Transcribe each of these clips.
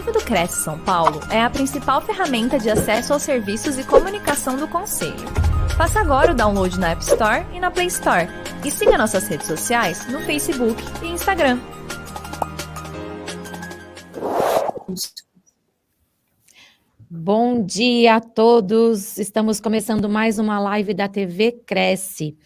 site do Cresce São Paulo é a principal ferramenta de acesso aos serviços e comunicação do Conselho. Faça agora o download na App Store e na Play Store. E siga nossas redes sociais no Facebook e Instagram. Bom dia a todos, estamos começando mais uma live da TV Cresce.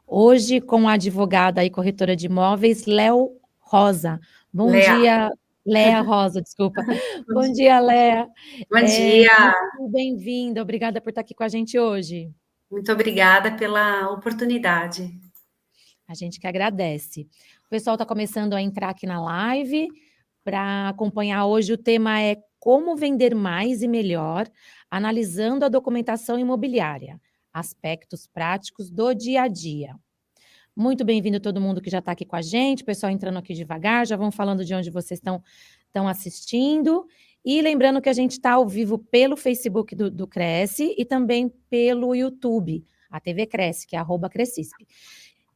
Hoje com a advogada e corretora de imóveis, Léa Rosa. Bom dia, Léa Rosa, desculpa. Bom dia, Léa. Bom dia. Muito bem-vinda, obrigada por estar aqui com a gente hoje. Muito obrigada pela oportunidade. A gente que agradece. O pessoal está começando a entrar aqui na live para acompanhar hoje. O tema é como vender mais e melhor, analisando a documentação imobiliária, aspectos práticos do dia a dia. Muito bem-vindo todo mundo que já está aqui com a gente, o pessoal entrando aqui devagar, já vão falando de onde vocês estão assistindo. E lembrando que a gente está ao vivo pelo Facebook do Cresce e também pelo YouTube, a TV Cresce, que é @Crescisp.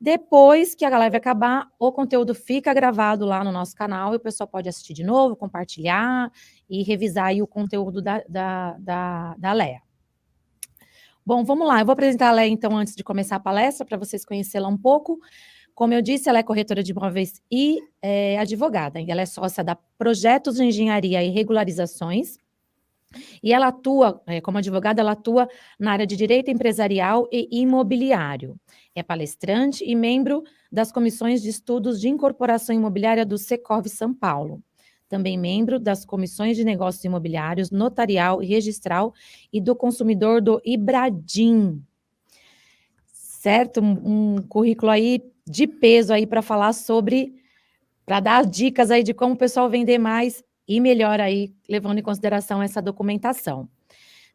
Depois que a live acabar, o conteúdo fica gravado lá no nosso canal e o pessoal pode assistir de novo, compartilhar e revisar aí o conteúdo da Léa. Bom, vamos lá, eu vou apresentar a Léa então antes de começar a palestra para vocês conhecê-la um pouco. Como eu disse, ela é corretora de imóveis e advogada. Ela é sócia da Projetos de Engenharia e Regularizações. E ela atua, como advogada, ela atua na área de direito empresarial e imobiliário. É palestrante e membro das comissões de estudos de incorporação imobiliária do Secov São Paulo. Também membro das comissões de negócios imobiliários, notarial e registral e do consumidor do Ibradim. Certo? Um currículo aí de peso aí para falar sobre, para dar dicas aí de como o pessoal vender mais e melhor aí, levando em consideração essa documentação.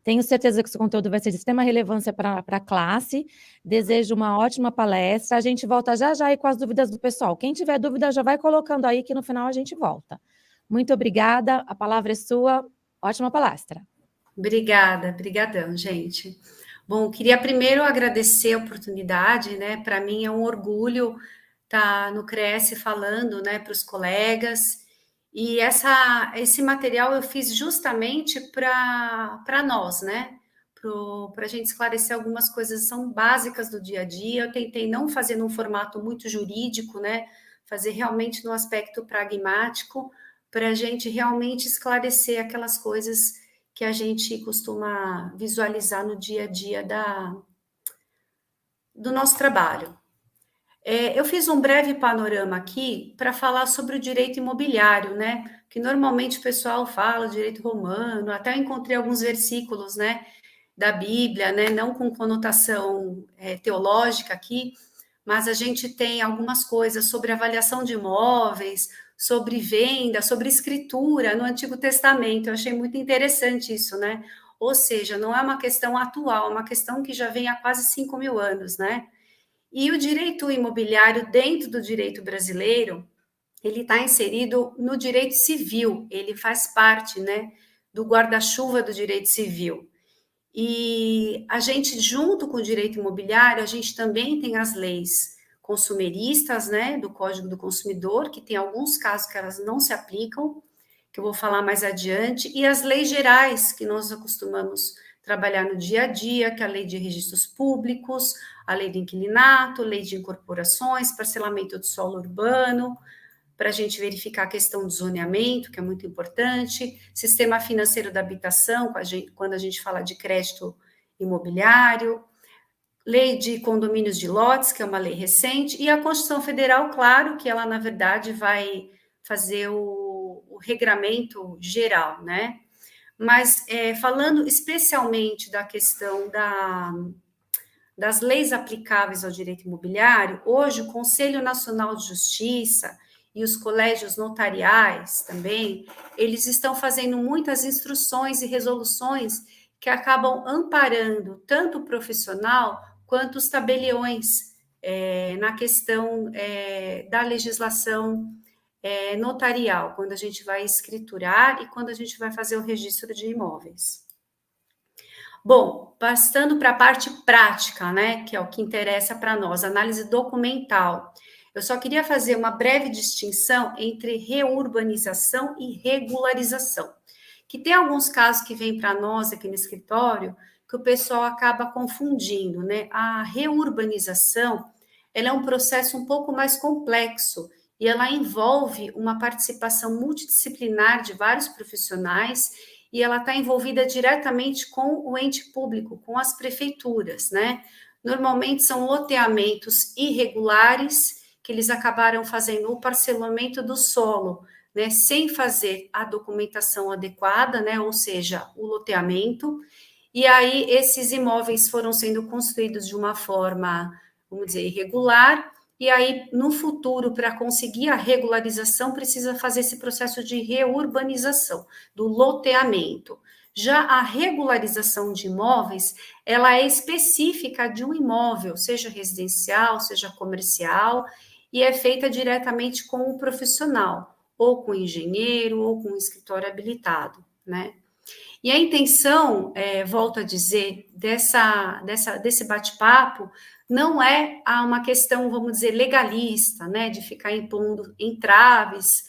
Tenho certeza que esse conteúdo vai ser de extrema relevância para a classe. Desejo uma ótima palestra. A gente volta já aí com as dúvidas do pessoal. Quem tiver dúvida já vai colocando aí que no final a gente volta. Muito obrigada, a palavra é sua. Ótima palestra. Obrigada, brigadão, gente. Bom, queria primeiro agradecer a oportunidade, né? Para mim é um orgulho estar no Cresce falando, né, para os colegas. E esse material eu fiz justamente para nós, né? Para a gente esclarecer algumas coisas que são básicas do dia a dia. Eu tentei não fazer num formato muito jurídico, né? Fazer realmente no aspecto pragmático, para a gente realmente esclarecer aquelas coisas que a gente costuma visualizar no dia a dia do nosso trabalho. Eu fiz um breve panorama aqui para falar sobre o direito imobiliário, né? Que normalmente o pessoal fala direito romano, até encontrei alguns versículos, né, da Bíblia, né, não com conotação teológica aqui, mas a gente tem algumas coisas sobre avaliação de imóveis, sobre venda, sobre escritura no Antigo Testamento. Eu achei muito interessante isso, né? Ou seja, não é uma questão atual, é uma questão que já vem há quase 5.000 anos, né? E o direito imobiliário dentro do direito brasileiro, ele está inserido no direito civil, ele faz parte, né, do guarda-chuva do direito civil. E a gente, junto com o direito imobiliário, a gente também tem as leis consumeristas, né, do Código do Consumidor, que tem alguns casos que elas não se aplicam, que eu vou falar mais adiante, e as leis gerais, que nós acostumamos trabalhar no dia a dia, que é a lei de registros públicos, a lei do inquilinato, lei de incorporações, parcelamento do solo urbano, para a gente verificar a questão do zoneamento, que é muito importante, sistema financeiro da habitação, quando a gente fala de crédito imobiliário, lei de condomínios de lotes, que é uma lei recente, e a Constituição Federal, claro, que ela, na verdade, vai fazer o regramento geral, né? Mas, falando especialmente da questão das leis aplicáveis ao direito imobiliário, hoje o Conselho Nacional de Justiça e os colégios notariais também, eles estão fazendo muitas instruções e resoluções que acabam amparando tanto o profissional quanto os tabeliões na questão da legislação notarial, quando a gente vai escriturar e quando a gente vai fazer o registro de imóveis. Bom, passando para a parte prática, né, que é o que interessa para nós, análise documental. Eu só queria fazer uma breve distinção entre reurbanização e regularização, que tem alguns casos que vêm para nós aqui no escritório que o pessoal acaba confundindo, né? A reurbanização, ela é um processo um pouco mais complexo e ela envolve uma participação multidisciplinar de vários profissionais e ela está envolvida diretamente com o ente público, com as prefeituras, né? Normalmente são loteamentos irregulares que eles acabaram fazendo o parcelamento do solo, né, sem fazer a documentação adequada, né, ou seja, o loteamento, e aí esses imóveis foram sendo construídos de uma forma, vamos dizer, irregular, e aí no futuro, para conseguir a regularização, precisa fazer esse processo de reurbanização, do loteamento. Já a regularização de imóveis, ela é específica de um imóvel, seja residencial, seja comercial, e é feita diretamente com o profissional, ou com o engenheiro, ou com o escritório habilitado, né? E a intenção, volto a dizer, desse bate-papo, não é uma questão, vamos dizer, legalista, né, de ficar impondo entraves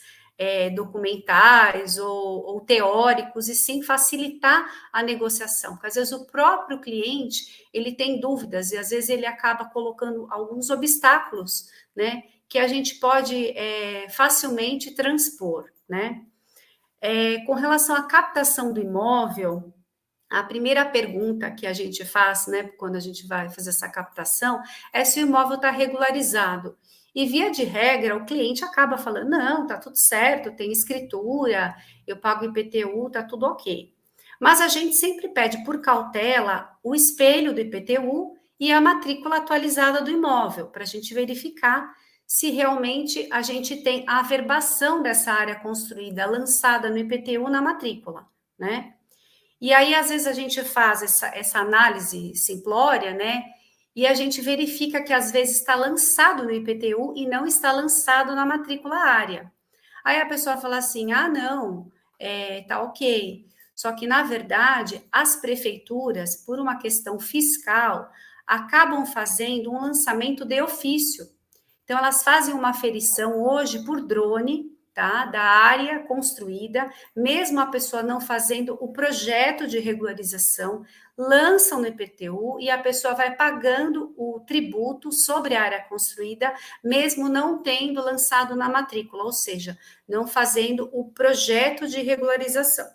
documentais ou teóricos, e sim facilitar a negociação, porque às vezes o próprio cliente, ele tem dúvidas, e às vezes ele acaba colocando alguns obstáculos, né, que a gente pode facilmente transpor, né. Com relação à captação do imóvel, a primeira pergunta que a gente faz, né, quando a gente vai fazer essa captação, é se o imóvel está regularizado. E, via de regra, o cliente acaba falando, não, está tudo certo, tem escritura, eu pago IPTU, está tudo ok. Mas a gente sempre pede, por cautela, o espelho do IPTU e a matrícula atualizada do imóvel, para a gente verificar se realmente a gente tem a averbação dessa área construída lançada no IPTU na matrícula, né? E aí, às vezes, a gente faz essa análise simplória, né? E a gente verifica que, às vezes, está lançado no IPTU e não está lançado na matrícula área. Aí a pessoa fala assim, não, tá ok. Só que, na verdade, as prefeituras, por uma questão fiscal, acabam fazendo um lançamento de ofício. Então, elas fazem uma aferição hoje por drone, tá, da área construída, mesmo a pessoa não fazendo o projeto de regularização, lançam no IPTU e a pessoa vai pagando o tributo sobre a área construída, mesmo não tendo lançado na matrícula, ou seja, não fazendo o projeto de regularização.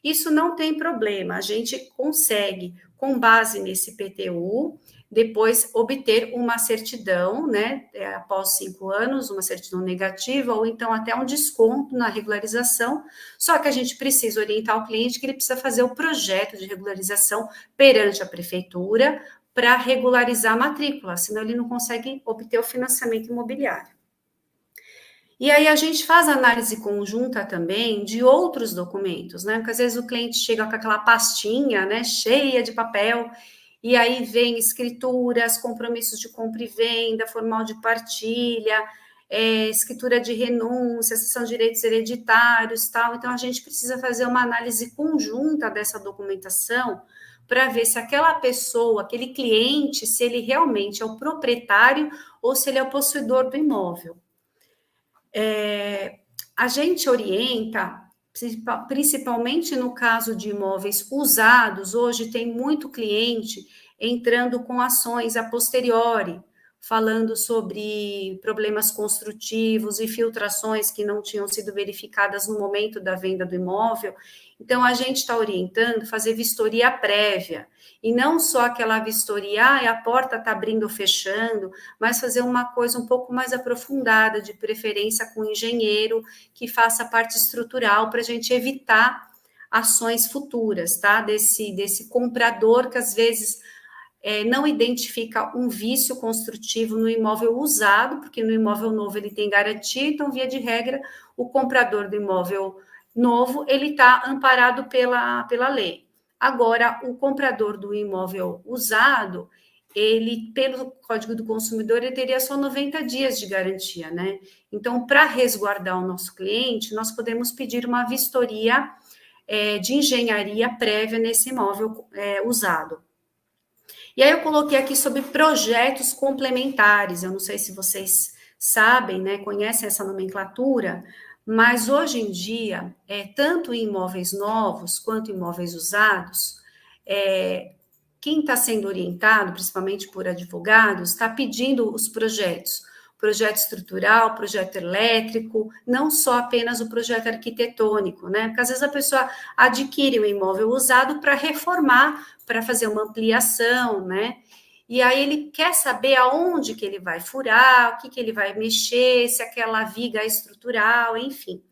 Isso não tem problema, a gente consegue, com base nesse IPTU, depois obter uma certidão, né, após 5 anos, uma certidão negativa, ou então até um desconto na regularização, só que a gente precisa orientar o cliente que ele precisa fazer o projeto de regularização perante a prefeitura para regularizar a matrícula, senão ele não consegue obter o financiamento imobiliário. E aí a gente faz análise conjunta também de outros documentos, né, porque às vezes o cliente chega com aquela pastinha, né, cheia de papel, e aí vem escrituras, compromissos de compra e venda, formal de partilha, escritura de renúncia, cessão de direitos hereditários, tal. Então, a gente precisa fazer uma análise conjunta dessa documentação para ver se aquela pessoa, aquele cliente, se ele realmente é o proprietário ou se ele é o possuidor do imóvel. A gente orienta, principalmente no caso de imóveis usados, hoje tem muito cliente entrando com ações a posteriori, falando sobre problemas construtivos e filtrações que não tinham sido verificadas no momento da venda do imóvel. Então, a gente está orientando fazer vistoria prévia, e não só aquela vistoria, a porta está abrindo ou fechando, mas fazer uma coisa um pouco mais aprofundada, de preferência com um engenheiro que faça a parte estrutural, para a gente evitar ações futuras, tá? Desse comprador que às vezes não identifica um vício construtivo no imóvel usado, porque no imóvel novo ele tem garantia, então, via de regra, o comprador do imóvel novo, ele está amparado pela lei. Agora, o comprador do imóvel usado, ele, pelo Código do Consumidor, ele teria só 90 dias de garantia, né? Então, para resguardar o nosso cliente, nós podemos pedir uma vistoria de engenharia prévia nesse imóvel usado. E aí eu coloquei aqui sobre projetos complementares, eu não sei se vocês sabem, né, conhecem essa nomenclatura, mas hoje em dia, tanto em imóveis novos quanto em imóveis usados, quem está sendo orientado, principalmente por advogados, está pedindo os projetos, projeto estrutural, projeto elétrico, não só apenas o projeto arquitetônico, né? Porque às vezes a pessoa adquire um imóvel usado para reformar, para fazer uma ampliação, né? E aí ele quer saber aonde que ele vai furar, o que ele vai mexer, se aquela viga é estrutural, enfim.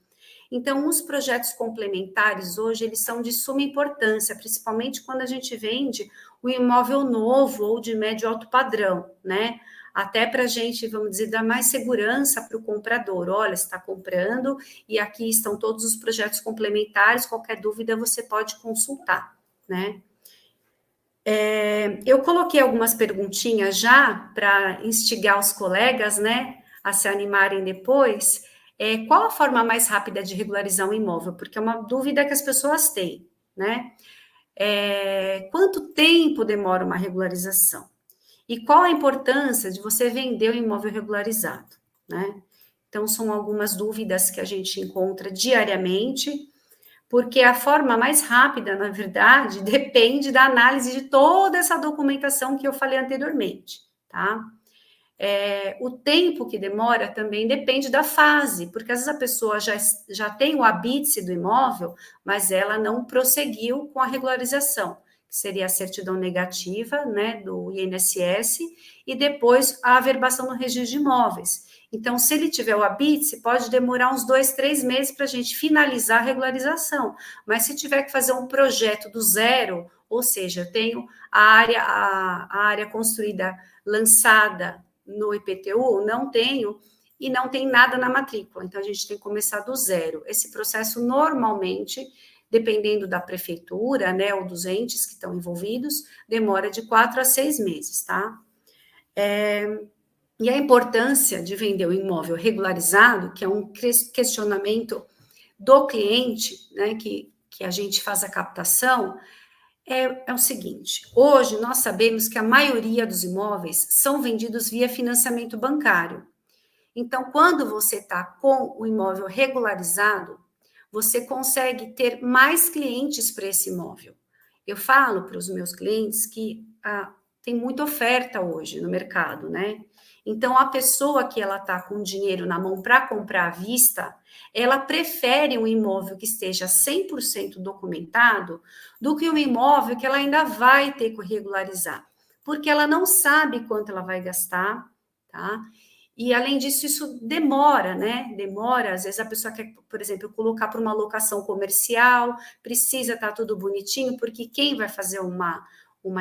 Então, os projetos complementares hoje, eles são de suma importância, principalmente quando a gente vende o imóvel novo ou de médio alto padrão, né? Até para a gente, vamos dizer, dar mais segurança para o comprador. Olha, você está comprando e aqui estão todos os projetos complementares, qualquer dúvida você pode consultar, né? Eu coloquei algumas perguntinhas já para instigar os colegas, né, a se animarem depois. Qual a forma mais rápida de regularizar um imóvel? Porque é uma dúvida que as pessoas têm, né? Quanto tempo demora uma regularização? E qual a importância de você vender o imóvel regularizado, né? Então, são algumas dúvidas que a gente encontra diariamente, porque a forma mais rápida, na verdade, depende da análise de toda essa documentação que eu falei anteriormente, tá? O tempo que demora também depende da fase, porque às vezes a pessoa já tem o habite do imóvel, mas ela não prosseguiu com a regularização, que seria a certidão negativa, né, do INSS, e depois a averbação no registro de imóveis. Então, se ele tiver o habite, pode demorar uns 2, 3 meses para a gente finalizar a regularização, mas se tiver que fazer um projeto do zero, ou seja, tenho a área construída, lançada no IPTU, não tenho, e não tem nada na matrícula, então a gente tem que começar do zero. Esse processo, normalmente, dependendo da prefeitura, né, ou dos entes que estão envolvidos, demora de 4 a 6 meses, tá? E a importância de vender o imóvel regularizado, que é um questionamento do cliente, né, que a gente faz a captação, é o seguinte: hoje nós sabemos que a maioria dos imóveis são vendidos via financiamento bancário. Então, quando você está com o imóvel regularizado, você consegue ter mais clientes para esse imóvel. Eu falo para os meus clientes que tem muita oferta hoje no mercado, né? Então, a pessoa que ela está com dinheiro na mão para comprar à vista, ela prefere um imóvel que esteja 100% documentado do que um imóvel que ela ainda vai ter que regularizar, porque ela não sabe quanto ela vai gastar, tá? E, além disso, isso demora, né? Demora, às vezes a pessoa quer, por exemplo, colocar para uma locação comercial, precisa estar tudo bonitinho, porque quem vai fazer uma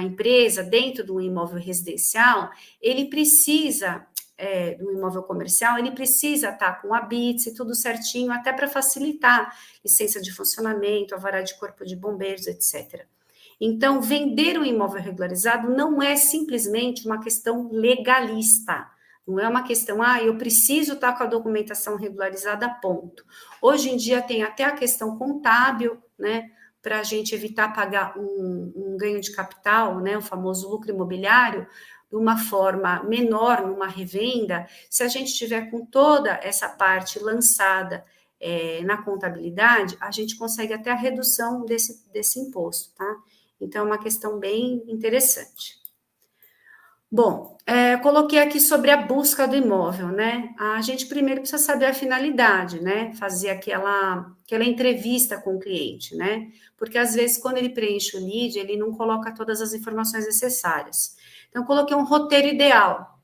empresa dentro de um imóvel residencial, ele precisa, do imóvel comercial, ele precisa estar com a BITS e tudo certinho, até para facilitar licença de funcionamento, alvará de corpo de bombeiros, etc. Então, vender um imóvel regularizado não é simplesmente uma questão legalista, não é uma questão, eu preciso estar com a documentação regularizada, ponto. Hoje em dia tem até a questão contábil, né, para a gente evitar pagar um ganho de capital, né, o famoso lucro imobiliário, de uma forma menor numa revenda, se a gente tiver com toda essa parte lançada na contabilidade, a gente consegue até a redução desse imposto, tá? Então, é uma questão bem interessante. Bom, coloquei aqui sobre a busca do imóvel, né? A gente primeiro precisa saber a finalidade, né? Fazer aquela entrevista com o cliente, né? Porque às vezes, quando ele preenche o lead, ele não coloca todas as informações necessárias. Então, coloquei um roteiro ideal.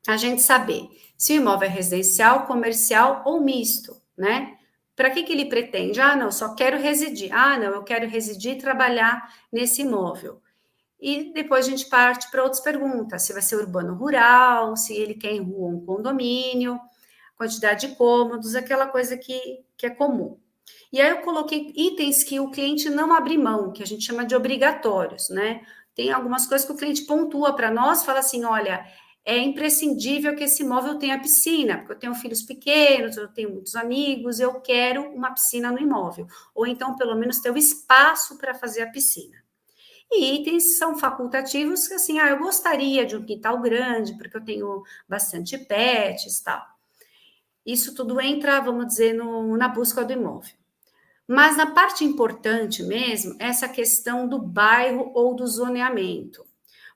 A gente saber se o imóvel é residencial, comercial ou misto, né? Para que ele pretende? Não, só quero residir. Não, eu quero residir e trabalhar nesse imóvel. E depois a gente parte para outras perguntas, se vai ser urbano ou rural, se ele quer em rua ou um condomínio, quantidade de cômodos, aquela coisa que é comum. E aí eu coloquei itens que o cliente não abre mão, que a gente chama de obrigatórios, né? Tem algumas coisas que o cliente pontua para nós, fala assim, olha, é imprescindível que esse imóvel tenha piscina, porque eu tenho filhos pequenos, eu tenho muitos amigos, eu quero uma piscina no imóvel. Ou então, pelo menos, ter o espaço para fazer a piscina. E itens são facultativos, que assim, eu gostaria de um quintal grande, porque eu tenho bastante pets e tal. Isso tudo entra, vamos dizer, na busca do imóvel. Mas na parte importante mesmo, essa questão do bairro ou do zoneamento.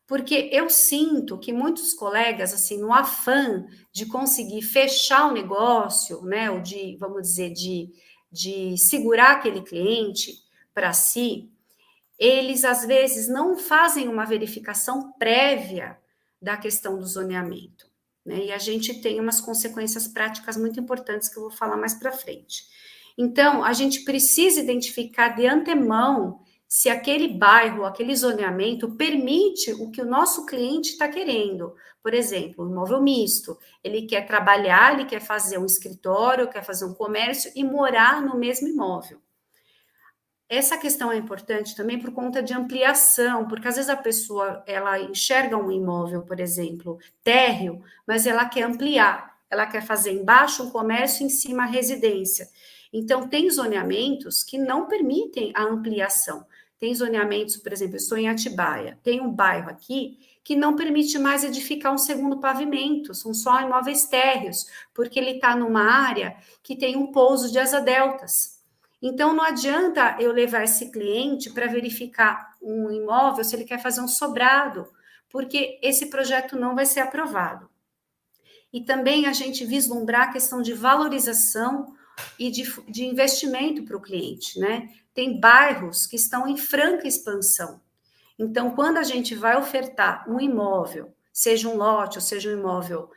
Porque eu sinto que muitos colegas, assim, no afã de conseguir fechar o negócio, né, ou de, vamos dizer, de segurar aquele cliente para si, eles às vezes não fazem uma verificação prévia da questão do zoneamento, né? E a gente tem umas consequências práticas muito importantes que eu vou falar mais para frente. Então, a gente precisa identificar de antemão se aquele bairro, aquele zoneamento permite o que o nosso cliente está querendo. Por exemplo, um imóvel misto, ele quer trabalhar, ele quer fazer um escritório, quer fazer um comércio e morar no mesmo imóvel. Essa questão é importante também por conta de ampliação, porque às vezes a pessoa, ela enxerga um imóvel, por exemplo, térreo, mas ela quer ampliar, ela quer fazer embaixo um comércio, em cima a residência. Então, tem zoneamentos que não permitem a ampliação. Tem zoneamentos, por exemplo, eu estou em Atibaia, tem um bairro aqui que não permite mais edificar um segundo pavimento, são só imóveis térreos, porque ele está numa área que tem um pouso de asa deltas. Então, não adianta eu levar esse cliente para verificar um imóvel se ele quer fazer um sobrado, porque esse projeto não vai ser aprovado. E também a gente vislumbrar a questão de valorização e de investimento para o cliente, né? Tem bairros que estão em franca expansão. Então, quando a gente vai ofertar um imóvel, seja um lote ou seja um imóvel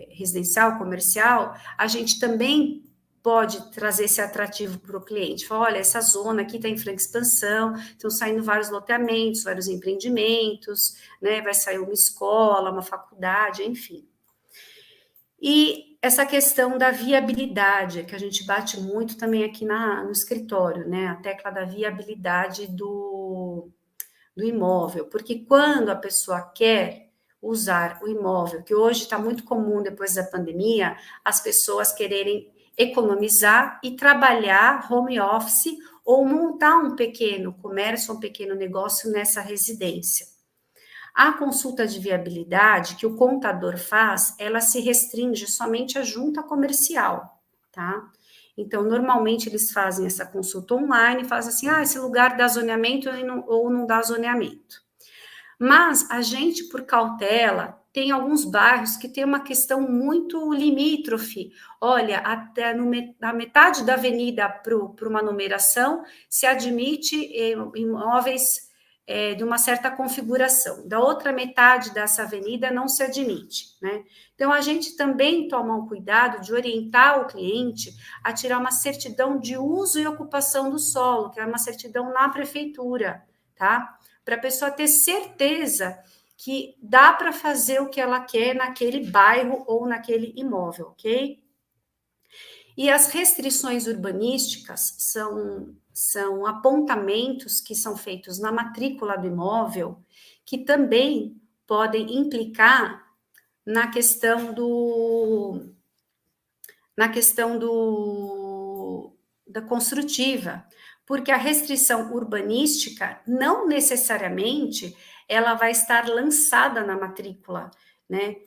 residencial, comercial, a gente também pode trazer esse atrativo para o cliente. Fala, olha, essa zona aqui está em franca expansão, estão saindo vários loteamentos, vários empreendimentos, né? Vai sair uma escola, uma faculdade, enfim. E essa questão da viabilidade, que a gente bate muito também aqui no escritório, né? A tecla da viabilidade do imóvel, porque quando a pessoa quer usar o imóvel, que hoje está muito comum depois da pandemia, as pessoas quererem economizar e trabalhar home office ou montar um pequeno comércio, um pequeno negócio nessa residência. A consulta de viabilidade que o contador faz, ela se restringe somente à junta comercial, tá? Então, normalmente eles fazem essa consulta online, fazem assim, esse lugar dá zoneamento ou não dá zoneamento. Mas a gente, por cautela, tem alguns bairros que tem uma questão muito limítrofe. Olha, até na metade da avenida para uma numeração se admite imóveis de uma certa configuração. Da outra metade dessa avenida não se admite, né? Então, a gente também toma um cuidado de orientar o cliente a tirar uma certidão de uso e ocupação do solo, que é uma certidão na prefeitura, tá? Para a pessoa ter certeza que dá para fazer o que ela quer naquele bairro ou naquele imóvel, ok? E as restrições urbanísticas são apontamentos que são feitos na matrícula do imóvel, que também podem implicar na questão da construtiva, porque a restrição urbanística não necessariamente ela vai estar lançada na matrícula, né?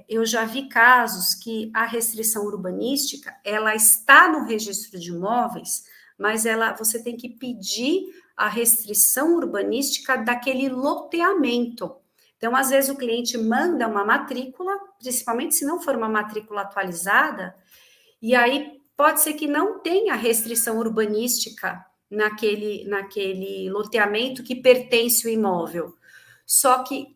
Eu já vi casos que a restrição urbanística ela está no registro de imóveis, mas você tem que pedir a restrição urbanística daquele loteamento. Então, às vezes, o cliente manda uma matrícula, principalmente se não for uma matrícula atualizada, e aí pode ser que não tenha restrição urbanística naquele loteamento que pertence ao imóvel. Só que,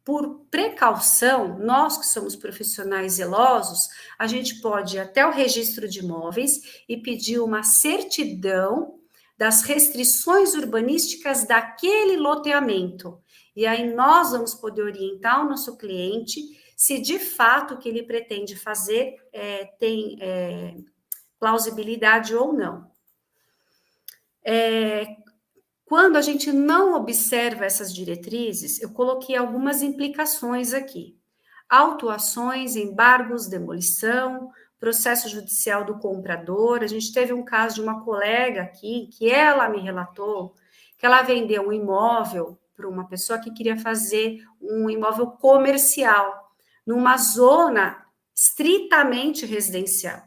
por precaução, nós que somos profissionais zelosos, a gente pode ir até o registro de imóveis e pedir uma certidão das restrições urbanísticas daquele loteamento. E aí nós vamos poder orientar o nosso cliente se de fato o que ele pretende fazer tem plausibilidade ou não. Quando a gente não observa essas diretrizes, eu coloquei algumas implicações aqui. Autuações, embargos, demolição, processo judicial do comprador. A gente teve um caso de uma colega aqui, que ela me relatou, que ela vendeu um imóvel para uma pessoa que queria fazer um imóvel comercial, numa zona estritamente residencial,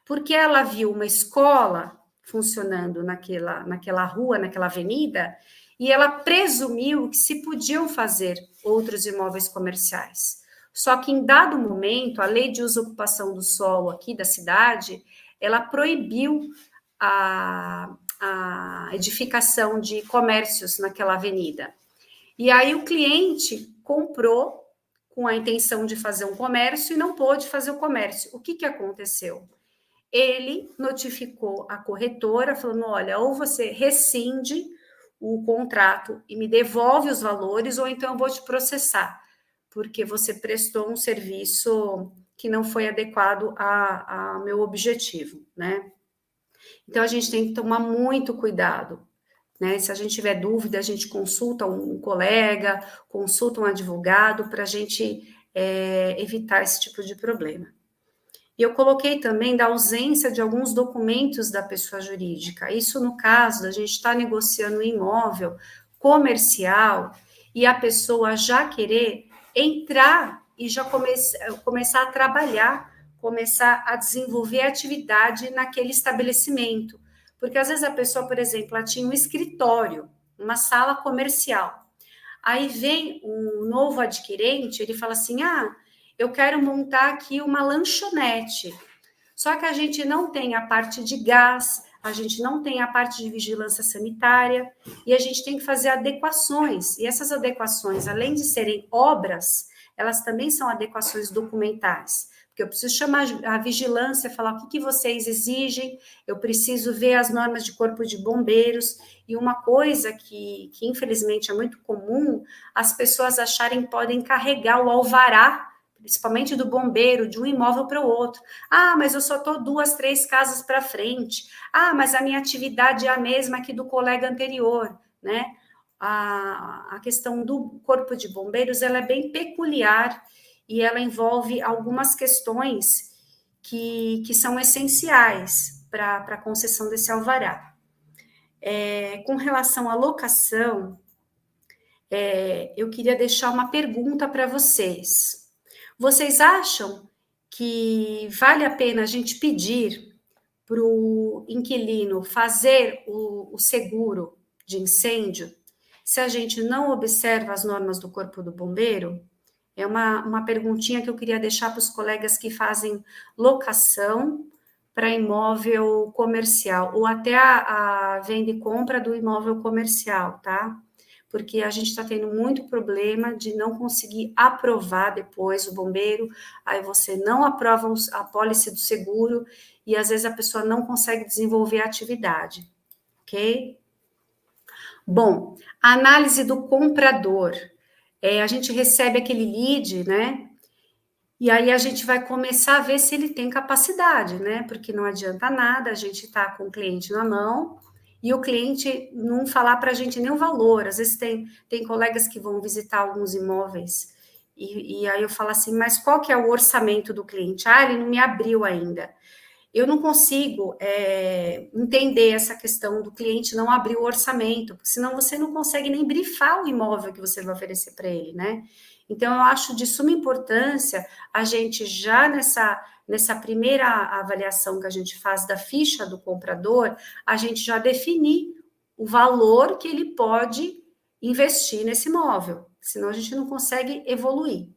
porque ela viu uma escola funcionando naquela rua, naquela avenida, e ela presumiu que se podiam fazer outros imóveis comerciais. Só que em dado momento, a lei de uso e ocupação do solo aqui da cidade, ela proibiu a edificação de comércios naquela avenida. E aí o cliente comprou com a intenção de fazer um comércio e não pôde fazer o comércio. O que aconteceu? Ele notificou a corretora, falando, olha, ou você rescinde o contrato e me devolve os valores, ou então eu vou te processar, porque você prestou um serviço que não foi adequado ao meu objetivo, né? Então, a gente tem que tomar muito cuidado, né? Se a gente tiver dúvida, a gente consulta um colega, consulta um advogado para a gente evitar esse tipo de problema. E eu coloquei também da ausência de alguns documentos da pessoa jurídica. Isso no caso da gente estar negociando um imóvel comercial e a pessoa já querer entrar e já começar a trabalhar, começar a desenvolver atividade naquele estabelecimento. Porque às vezes a pessoa, por exemplo, ela tinha um escritório, uma sala comercial. Aí vem um novo adquirente, ele fala assim, eu quero montar aqui uma lanchonete. Só que a gente não tem a parte de gás, a gente não tem a parte de vigilância sanitária e a gente tem que fazer adequações. E essas adequações, além de serem obras, elas também são adequações documentais. Porque eu preciso chamar a vigilância, falar o que vocês exigem, eu preciso ver as normas de corpo de bombeiros. E uma coisa que infelizmente é muito comum, as pessoas acharem que podem carregar o alvará, principalmente do bombeiro, de um imóvel para o outro. Mas eu só estou 2, 3 casas para frente. Mas a minha atividade é a mesma que do colega anterior, né? A questão do corpo de bombeiros, ela é bem peculiar e ela envolve algumas questões que são essenciais para a concessão desse alvará. Com relação à locação, eu queria deixar uma pergunta para vocês. Vocês acham que vale a pena a gente pedir para o inquilino fazer o seguro de incêndio se a gente não observa as normas do Corpo do Bombeiro? É uma perguntinha que eu queria deixar para os colegas que fazem locação para imóvel comercial, ou até a venda e compra do imóvel comercial, tá? Porque a gente está tendo muito problema de não conseguir aprovar depois o bombeiro, aí você não aprova a apólice do seguro, e às vezes a pessoa não consegue desenvolver a atividade, ok? Bom, a análise do comprador. A gente recebe aquele lead, né? E aí a gente vai começar a ver se ele tem capacidade, né? Porque não adianta nada a gente estar com o cliente na mão e o cliente não falar para a gente nem o valor. Às vezes tem colegas que vão visitar alguns imóveis e aí eu falo assim, mas qual que é o orçamento do cliente? Ele não me abriu ainda. Eu não consigo entender essa questão do cliente não abrir o orçamento, porque senão você não consegue nem brifar o imóvel que você vai oferecer para ele, né? Então, eu acho de suma importância a gente já nessa primeira avaliação que a gente faz da ficha do comprador, a gente já definir o valor que ele pode investir nesse imóvel, senão a gente não consegue evoluir.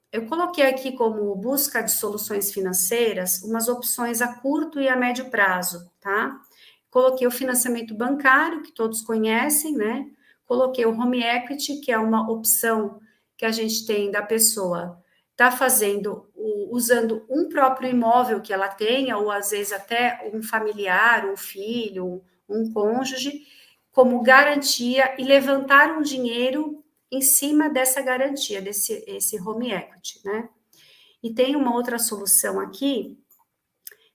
Eu coloquei aqui como busca de soluções financeiras umas opções a curto e a médio prazo, tá? Coloquei o financiamento bancário, que todos conhecem, né? Coloquei o home equity, que é uma opção que a gente tem da pessoa tá fazendo, usando um próprio imóvel que ela tenha, ou às vezes até um familiar, um filho, um cônjuge, como garantia e levantar um dinheiro em cima dessa garantia, esse home equity, né? E tem uma outra solução aqui,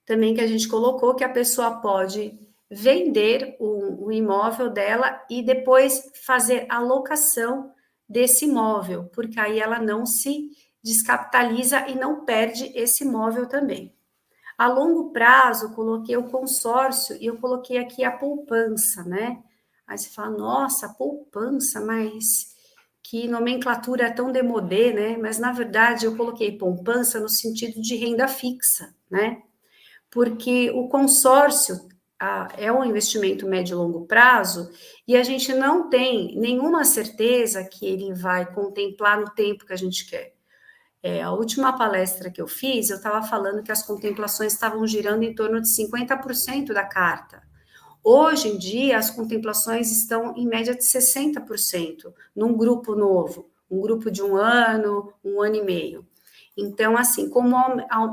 também que a gente colocou, que a pessoa pode vender o imóvel dela e depois fazer a locação desse imóvel, porque aí ela não se descapitaliza e não perde esse imóvel também. A longo prazo, coloquei o consórcio e eu coloquei aqui a poupança, né? Aí você fala, nossa, poupança, mas que nomenclatura é tão demodê, né? Mas, na verdade, eu coloquei poupança no sentido de renda fixa, né? Porque o consórcio é um investimento médio e longo prazo e a gente não tem nenhuma certeza que ele vai contemplar no tempo que a gente quer. A última palestra que eu fiz, eu estava falando que as contemplações estavam girando em torno de 50% da carta. Hoje em dia, as contemplações estão em média de 60%, num grupo novo, um grupo de um ano e meio. Então, assim, como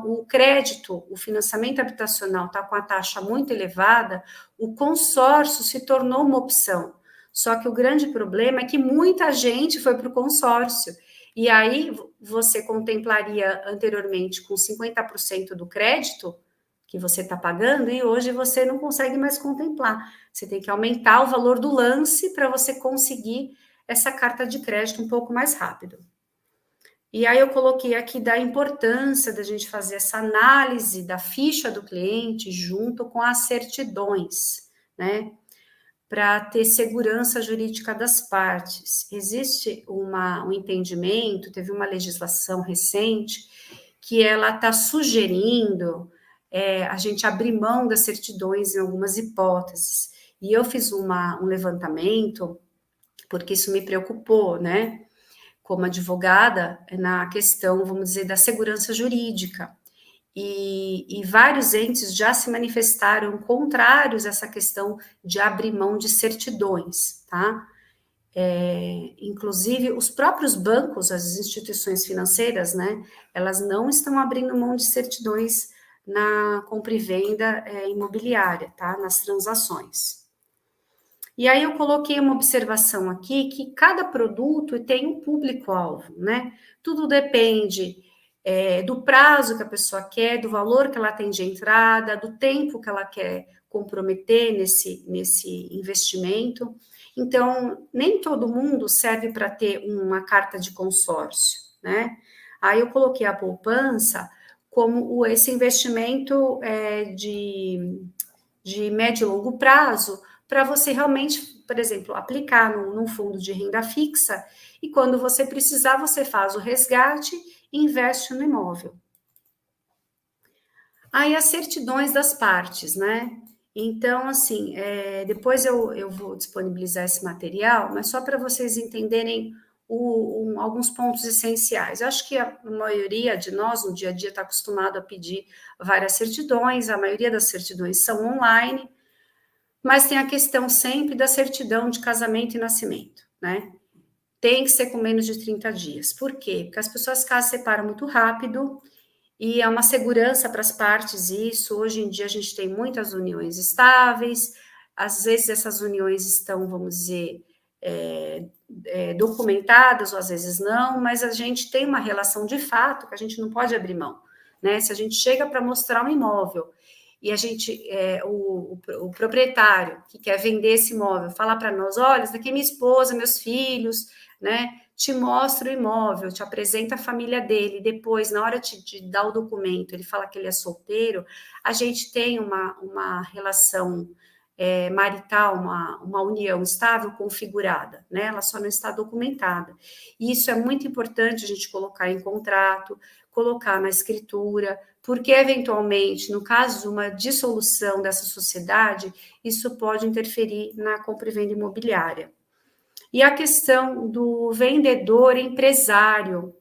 o crédito, o financiamento habitacional está com a taxa muito elevada, o consórcio se tornou uma opção. Só que o grande problema é que muita gente foi para o consórcio. E aí, você contemplaria anteriormente com 50% do crédito que você está pagando, e hoje você não consegue mais contemplar. Você tem que aumentar o valor do lance para você conseguir essa carta de crédito um pouco mais rápido. E aí eu coloquei aqui da importância da gente fazer essa análise da ficha do cliente junto com as certidões, né? Para ter segurança jurídica das partes. Existe um entendimento, teve uma legislação recente que ela está sugerindo a gente abrir mão das certidões em algumas hipóteses. E eu fiz um levantamento, porque isso me preocupou, né? Como advogada, na questão, vamos dizer, da segurança jurídica. E vários entes já se manifestaram contrários a essa questão de abrir mão de certidões, tá? Inclusive, os próprios bancos, as instituições financeiras, né, elas não estão abrindo mão de certidões na compra e venda imobiliária, tá? Nas transações. E aí eu coloquei uma observação aqui que cada produto tem um público-alvo, né? Tudo depende do prazo que a pessoa quer, do valor que ela tem de entrada, do tempo que ela quer comprometer nesse investimento. Então, nem todo mundo serve para ter uma carta de consórcio, né? Aí eu coloquei a poupança como esse investimento de médio e longo prazo, para você realmente, por exemplo, aplicar num fundo de renda fixa e quando você precisar, você faz o resgate e investe no imóvel. Aí as certidões das partes, né? Então, assim, depois eu vou disponibilizar esse material, mas só para vocês entenderem alguns pontos essenciais. Eu acho que a maioria de nós, no dia a dia, está acostumado a pedir várias certidões, a maioria das certidões são online, mas tem a questão sempre da certidão de casamento e nascimento, né? Tem que ser com menos de 30 dias. Por quê? Porque as pessoas casam, separam muito rápido e é uma segurança para as partes isso. Hoje em dia a gente tem muitas uniões estáveis, às vezes essas uniões estão, vamos dizer, documentadas ou às vezes não, mas a gente tem uma relação de fato que a gente não pode abrir mão, né? Se a gente chega para mostrar um imóvel e a gente, o proprietário que quer vender esse imóvel, falar para nós, olha, isso daqui é minha esposa, meus filhos, né? Te mostra o imóvel, te apresenta a família dele, depois, na hora de dar o documento, ele fala que ele é solteiro, a gente tem uma relação marital, uma união estável configurada, né? Ela só não está documentada. E isso é muito importante a gente colocar em contrato, colocar na escritura, porque, eventualmente, no caso de uma dissolução dessa sociedade, isso pode interferir na compra e venda imobiliária. E a questão do vendedor empresário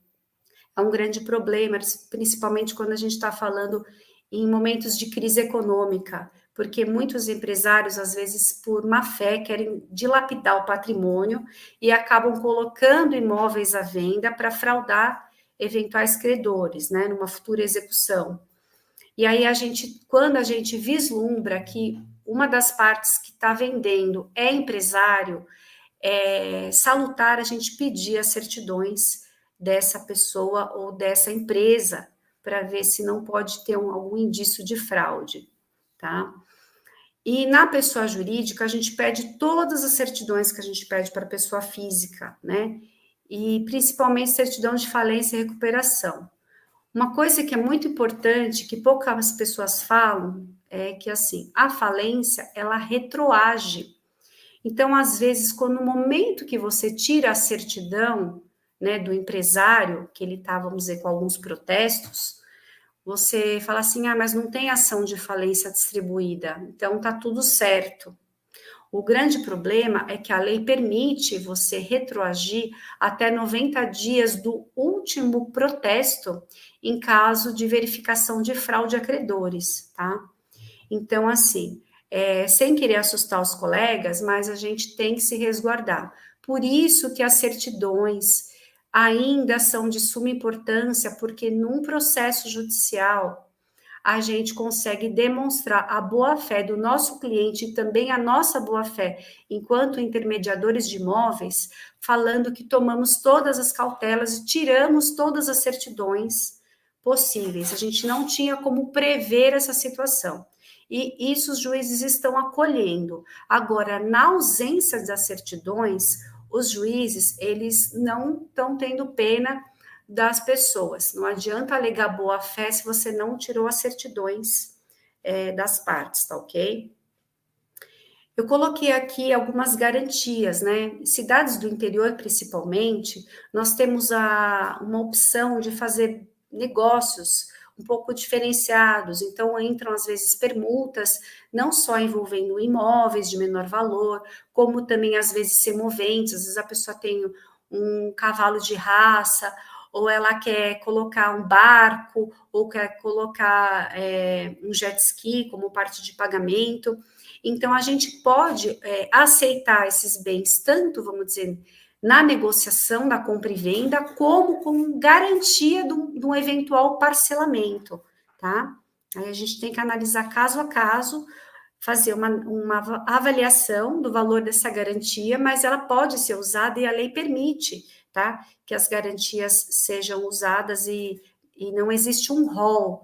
é um grande problema, principalmente quando a gente está falando em momentos de crise econômica, porque muitos empresários, às vezes, por má fé, querem dilapidar o patrimônio e acabam colocando imóveis à venda para fraudar eventuais credores, né, numa futura execução. E aí quando a gente vislumbra que uma das partes que está vendendo é empresário, é salutar a gente pedir as certidões dessa pessoa ou dessa empresa para ver se não pode ter algum indício de fraude, tá? E na pessoa jurídica, a gente pede todas as certidões que a gente pede para a pessoa física, né? E principalmente certidão de falência e recuperação. Uma coisa que é muito importante, que poucas pessoas falam, é que, assim, a falência, ela retroage. Então, às vezes, quando no momento que você tira a certidão, né, do empresário, que ele está, vamos dizer, com alguns protestos, você fala assim, mas não tem ação de falência distribuída, então tá tudo certo. O grande problema é que a lei permite você retroagir até 90 dias do último protesto em caso de verificação de fraude a credores, tá? Então, assim, sem querer assustar os colegas, mas a gente tem que se resguardar. Por isso que as certidões ainda são de suma importância, porque num processo judicial a gente consegue demonstrar a boa-fé do nosso cliente e também a nossa boa-fé enquanto intermediadores de imóveis, falando que tomamos todas as cautelas e tiramos todas as certidões possíveis. A gente não tinha como prever essa situação. E isso os juízes estão acolhendo. Agora, na ausência das certidões, os juízes, eles não estão tendo pena das pessoas. Não adianta alegar boa-fé se você não tirou as certidões das partes, tá ok? Eu coloquei aqui algumas garantias, né? Cidades do interior, principalmente, nós temos uma opção de fazer negócios um pouco diferenciados, então entram às vezes permutas, não só envolvendo imóveis de menor valor, como também às vezes semoventes, às vezes a pessoa tem um cavalo de raça, ou ela quer colocar um barco, ou quer colocar um jet ski como parte de pagamento. Então, a gente pode aceitar esses bens, tanto, vamos dizer, na negociação da compra e venda, como com garantia de um eventual parcelamento, tá? Aí a gente tem que analisar caso a caso, fazer uma avaliação do valor dessa garantia, mas ela pode ser usada e a lei permite, tá? Que as garantias sejam usadas e não existe um rol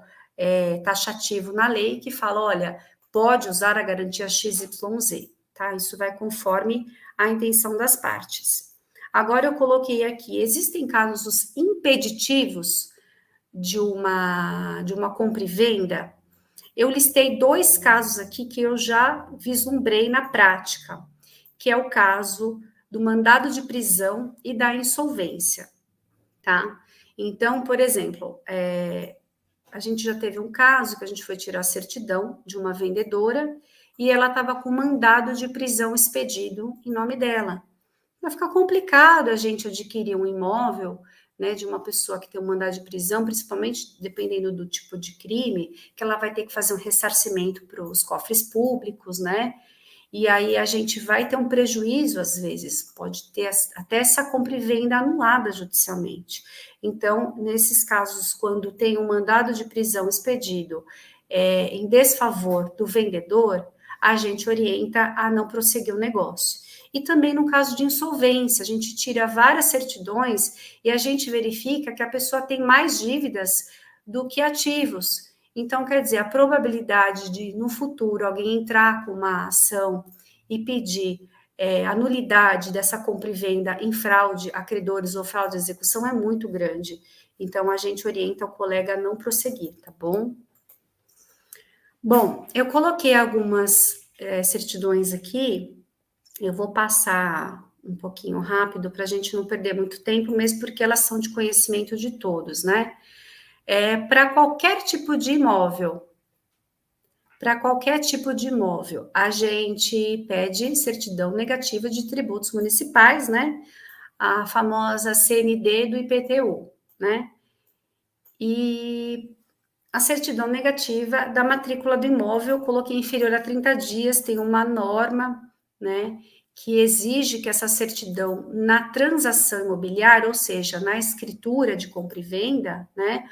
taxativo na lei que fala, olha, pode usar a garantia XYZ, tá? Isso vai conforme a intenção das partes. Agora eu coloquei aqui, existem casos impeditivos de uma compra e venda? Eu listei 2 casos aqui que eu já vislumbrei na prática, que é o caso do mandado de prisão e da insolvência, tá? Então, por exemplo, a gente já teve um caso que a gente foi tirar a certidão de uma vendedora e ela estava com mandado de prisão expedido em nome dela. Vai ficar complicado a gente adquirir um imóvel, né, de uma pessoa que tem um mandado de prisão, principalmente dependendo do tipo de crime, que ela vai ter que fazer um ressarcimento para os cofres públicos, né? E aí a gente vai ter um prejuízo, às vezes, pode ter até essa compra e venda anulada judicialmente. Então, nesses casos, quando tem um mandado de prisão expedido em desfavor do vendedor, a gente orienta a não prosseguir o negócio. E também no caso de insolvência, a gente tira várias certidões e a gente verifica que a pessoa tem mais dívidas do que ativos. Então, quer dizer, a probabilidade de, no futuro, alguém entrar com uma ação e pedir a nulidade dessa compra e venda em fraude a credores ou fraude à execução é muito grande. Então, a gente orienta o colega a não prosseguir, tá bom? Bom, eu coloquei algumas certidões aqui, eu vou passar um pouquinho rápido para a gente não perder muito tempo, mesmo porque elas são de conhecimento de todos, né? Para qualquer tipo de imóvel, a gente pede certidão negativa de tributos municipais, né? A famosa CND do IPTU, né? E a certidão negativa da matrícula do imóvel, coloquei inferior a 30 dias, tem uma norma, né? Que exige que essa certidão na transação imobiliária, ou seja, na escritura de compra e venda, né?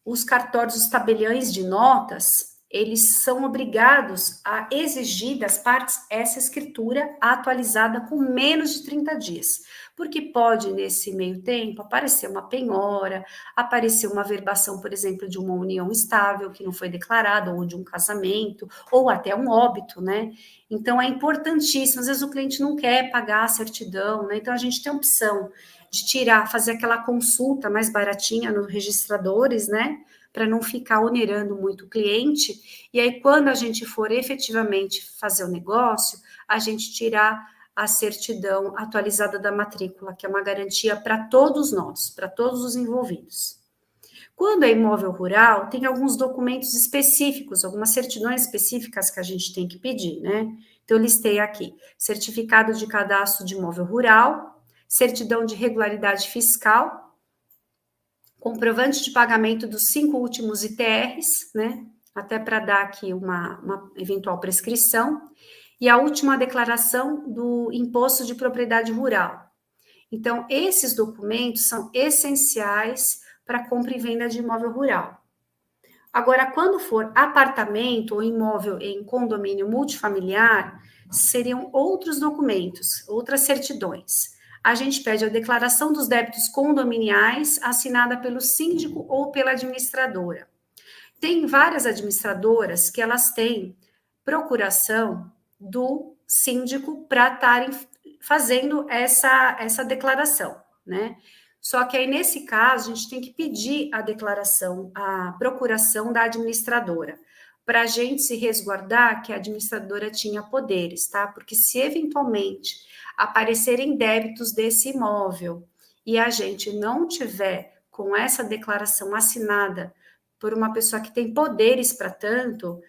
Os cartórios, os tabeliões de notas, eles são obrigados a exigir das partes essa escritura atualizada com menos de 30 dias, porque pode, nesse meio tempo, aparecer uma penhora, aparecer uma verbação, por exemplo, de uma união estável que não foi declarada, ou de um casamento, ou até um óbito, né? Então, é importantíssimo, às vezes o cliente não quer pagar a certidão, né? Então, a gente tem a opção de tirar, fazer aquela consulta mais baratinha nos registradores, né? para não ficar onerando muito o cliente, e aí quando a gente for efetivamente fazer o negócio, a gente tirar a certidão atualizada da matrícula, que é uma garantia para todos nós, para todos os envolvidos. Quando é imóvel rural, tem alguns documentos específicos, algumas certidões específicas que a gente tem que pedir, né? Então, eu listei aqui: certificado de cadastro de imóvel rural, certidão de regularidade fiscal, comprovante de pagamento dos 5 últimos ITRs, né? Até para dar aqui uma eventual prescrição, e a última declaração do imposto de propriedade rural. Então, esses documentos são essenciais para compra e venda de imóvel rural. Agora, quando for apartamento ou imóvel em condomínio multifamiliar, seriam outros documentos, outras certidões. A gente pede a declaração dos débitos condominiais assinada pelo síndico ou pela administradora. Tem várias administradoras que elas têm procuração do síndico para estarem fazendo essa declaração, né? Só que aí, nesse caso, a gente tem que pedir a declaração, a procuração da administradora, para a gente se resguardar que a administradora tinha poderes, tá? Porque se eventualmente aparecerem débitos desse imóvel e a gente não tiver com essa declaração assinada por uma pessoa que tem poderes para tanto,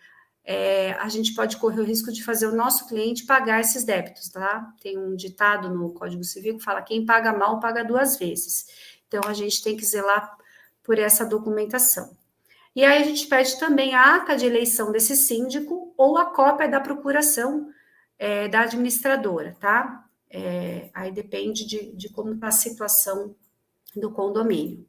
a gente pode correr o risco de fazer o nosso cliente pagar esses débitos, tá? Tem um ditado no Código Civil que fala: quem paga mal, paga 2 vezes. Então, a gente tem que zelar por essa documentação. E aí, a gente pede também a ata de eleição desse síndico ou a cópia da procuração da administradora, tá? Aí depende de como está a situação do condomínio.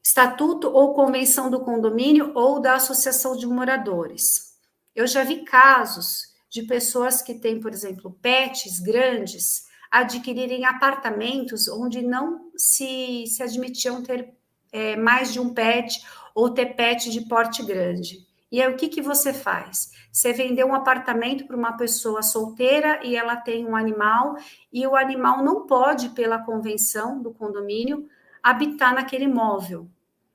Estatuto ou convenção do condomínio ou da associação de moradores. Eu já vi casos de pessoas que têm, por exemplo, pets grandes, adquirirem apartamentos onde não se admitiam ter mais de um pet ou ter pet de porte grande. E aí, o que você faz? Você vendeu um apartamento para uma pessoa solteira e ela tem um animal, e o animal não pode, pela convenção do condomínio, habitar naquele imóvel.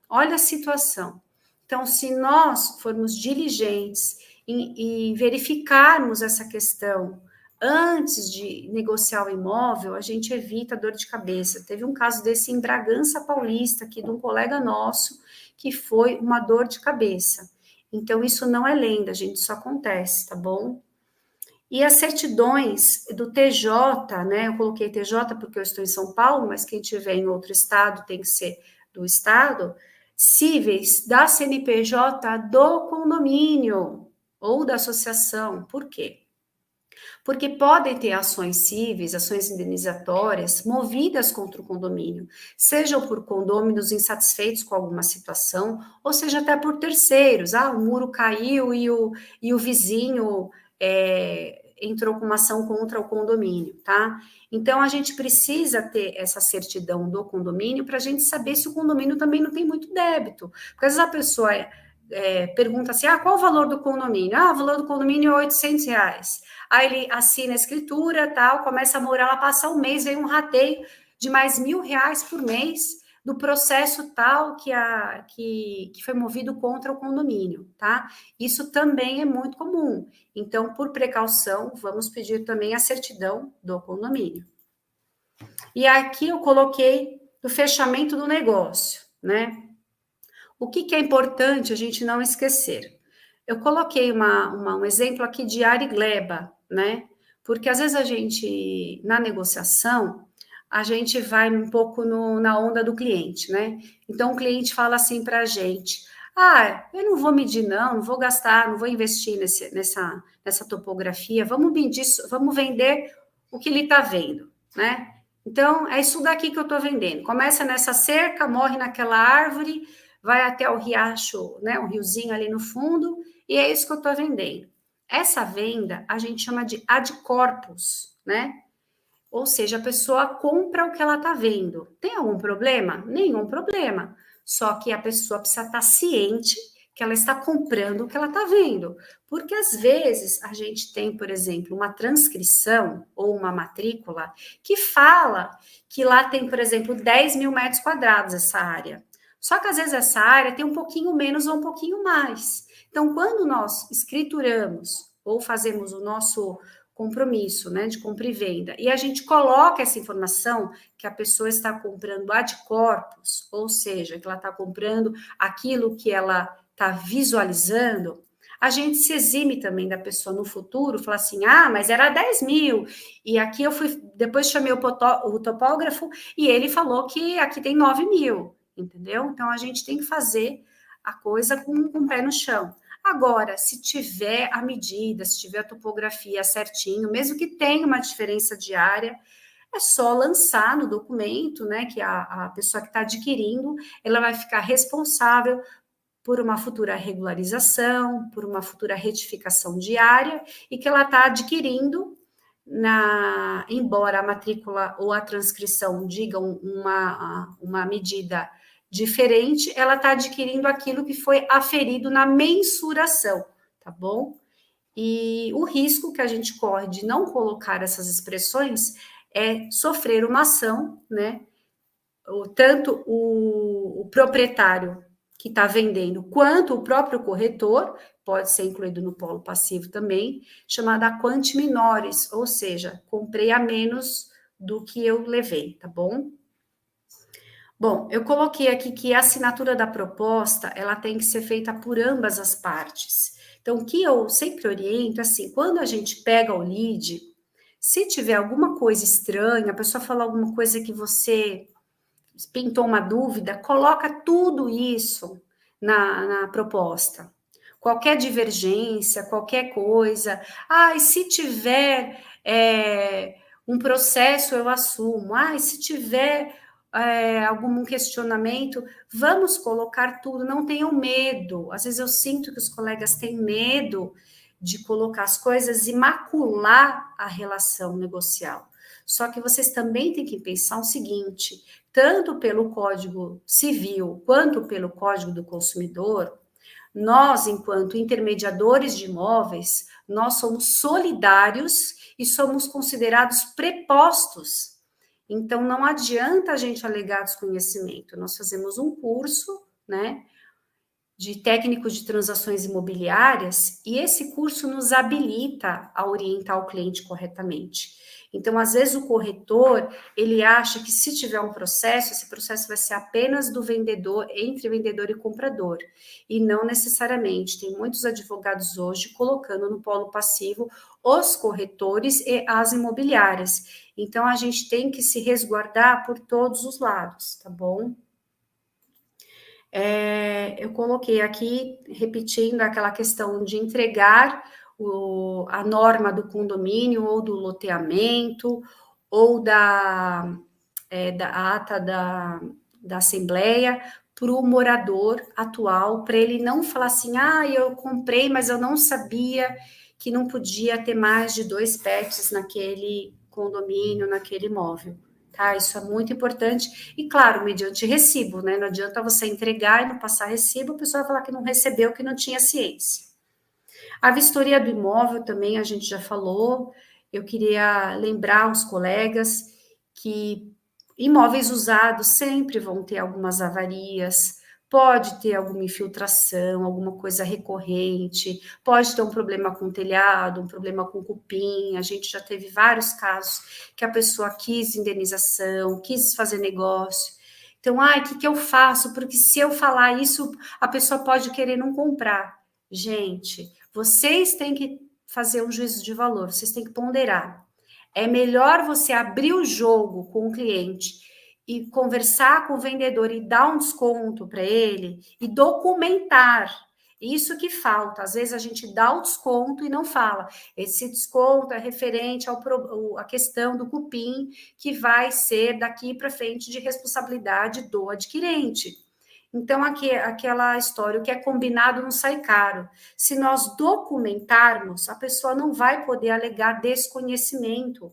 Olha a situação. Então, se nós formos diligentes e verificarmos essa questão antes de negociar o imóvel, a gente evita dor de cabeça. Teve um caso desse em Bragança Paulista, aqui de um colega nosso, que foi uma dor de cabeça. Então, isso não é lenda, gente, isso acontece, tá bom? E as certidões do TJ, né? Eu coloquei TJ porque eu estou em São Paulo, mas quem tiver em outro estado tem que ser do estado, cíveis da CNPJ do condomínio ou da associação. Por quê? Porque podem ter ações cíveis, ações indenizatórias, movidas contra o condomínio, sejam por condôminos insatisfeitos com alguma situação, ou seja até por terceiros. O muro caiu e o vizinho entrou com uma ação contra o condomínio, tá? Então, a gente precisa ter essa certidão do condomínio para a gente saber se o condomínio também não tem muito débito. Porque às vezes a pessoa pergunta assim, qual o valor do condomínio? O valor do condomínio é R$800. Aí ele assina a escritura, tal, começa a morar, ela passa um mês, vem um rateio de mais R$1.000 por mês do processo tal que foi movido contra o condomínio, tá? Isso também é muito comum. Então, por precaução, vamos pedir também a certidão do condomínio. E aqui eu coloquei o fechamento do negócio, né? O que é importante a gente não esquecer? Eu coloquei um exemplo aqui de Ari Gleba, né? Porque às vezes a gente, na negociação, a gente vai um pouco na onda do cliente, né? Então, o cliente fala assim para a gente: eu não vou medir, não vou gastar, não vou investir nessa topografia, vamos medir, vamos vender o que ele está vendo, né? Então, é isso daqui que eu estou vendendo. Começa nessa cerca, morre naquela árvore, vai até o riacho, né? Um riozinho ali no fundo, e é isso que eu estou vendendo. Essa venda a gente chama de ad corpus, né? Ou seja, a pessoa compra o que ela está vendo. Tem algum problema? Nenhum problema. Só que a pessoa precisa estar ciente que ela está comprando o que ela está vendo. Porque às vezes a gente tem, por exemplo, uma transcrição ou uma matrícula que fala que lá tem, por exemplo, 10 mil metros quadrados essa área. Só que às vezes essa área tem um pouquinho menos ou um pouquinho mais. Então, quando nós escrituramos ou fazemos o nosso compromisso, né, de compra e venda, e a gente coloca essa informação que a pessoa está comprando ad corpus, ou seja, que ela está comprando aquilo que ela está visualizando, a gente se exime também da pessoa no futuro, falar assim, mas era 10 mil, e aqui eu fui, depois chamei o topógrafo, e ele falou que aqui tem 9 mil, entendeu? Então, a gente tem que fazer a coisa com o pé no chão. Agora, se tiver a medida, se tiver a topografia certinho, mesmo que tenha uma diferença diária, é só lançar no documento, né, que a pessoa que está adquirindo, ela vai ficar responsável por uma futura regularização, por uma futura retificação diária, e que ela está adquirindo, embora a matrícula ou a transcrição digam uma medida diferente, ela está adquirindo aquilo que foi aferido na mensuração, tá bom? E o risco que a gente corre de não colocar essas expressões é sofrer uma ação, né? Tanto o proprietário que está vendendo, quanto o próprio corretor, pode ser incluído no polo passivo também, chamada quanti minores, ou seja, comprei a menos do que eu levei, tá bom? Bom, eu coloquei aqui que a assinatura da proposta, ela tem que ser feita por ambas as partes. Então, o que eu sempre oriento, assim, quando a gente pega o lead, se tiver alguma coisa estranha, a pessoa falar alguma coisa que você pintou uma dúvida, coloca tudo isso na proposta. Qualquer divergência, qualquer coisa. E se tiver um processo, eu assumo. E se tiver algum questionamento, vamos colocar tudo, não tenham medo. Às vezes eu sinto que os colegas têm medo de colocar as coisas e macular a relação negocial. Só que vocês também têm que pensar o seguinte, tanto pelo Código Civil quanto pelo Código do Consumidor, nós, enquanto intermediadores de imóveis, nós somos solidários e somos considerados prepostos. Então, não adianta a gente alegar desconhecimento. Nós fazemos um curso, né, de técnico de transações imobiliárias, e esse curso nos habilita a orientar o cliente corretamente. Então, às vezes, o corretor, ele acha que se tiver um processo, esse processo vai ser apenas do vendedor, entre vendedor e comprador, e não necessariamente. Tem muitos advogados hoje colocando no polo passivo os corretores e as imobiliárias. Então, a gente tem que se resguardar por todos os lados, tá bom? Eu coloquei aqui, repetindo aquela questão de entregar a norma do condomínio ou do loteamento ou da ata da assembleia para o morador atual, para ele não falar assim, eu comprei, mas eu não sabia que não podia ter mais de 2 pets naquele condomínio, naquele imóvel. Tá, isso é muito importante, e claro, mediante recibo, né? Não adianta você entregar e não passar recibo, a pessoa vai falar que não recebeu, que não tinha ciência. A vistoria do imóvel também a gente já falou, eu queria lembrar os colegas que imóveis usados sempre vão ter algumas avarias, pode ter alguma infiltração, alguma coisa recorrente, pode ter um problema com o telhado, um problema com o cupim, a gente já teve vários casos que a pessoa quis indenização, quis fazer negócio. Então, o que eu faço? Porque se eu falar isso, a pessoa pode querer não comprar. Gente, vocês têm que fazer um juízo de valor, vocês têm que ponderar. É melhor você abrir o jogo com o cliente e conversar com o vendedor e dar um desconto para ele e documentar. Isso que falta. Às vezes a gente dá o desconto e não fala. Esse desconto é referente à questão do cupim, que vai ser daqui para frente de responsabilidade do adquirente. Então, aquela história, o que é combinado não sai caro. Se nós documentarmos, a pessoa não vai poder alegar desconhecimento.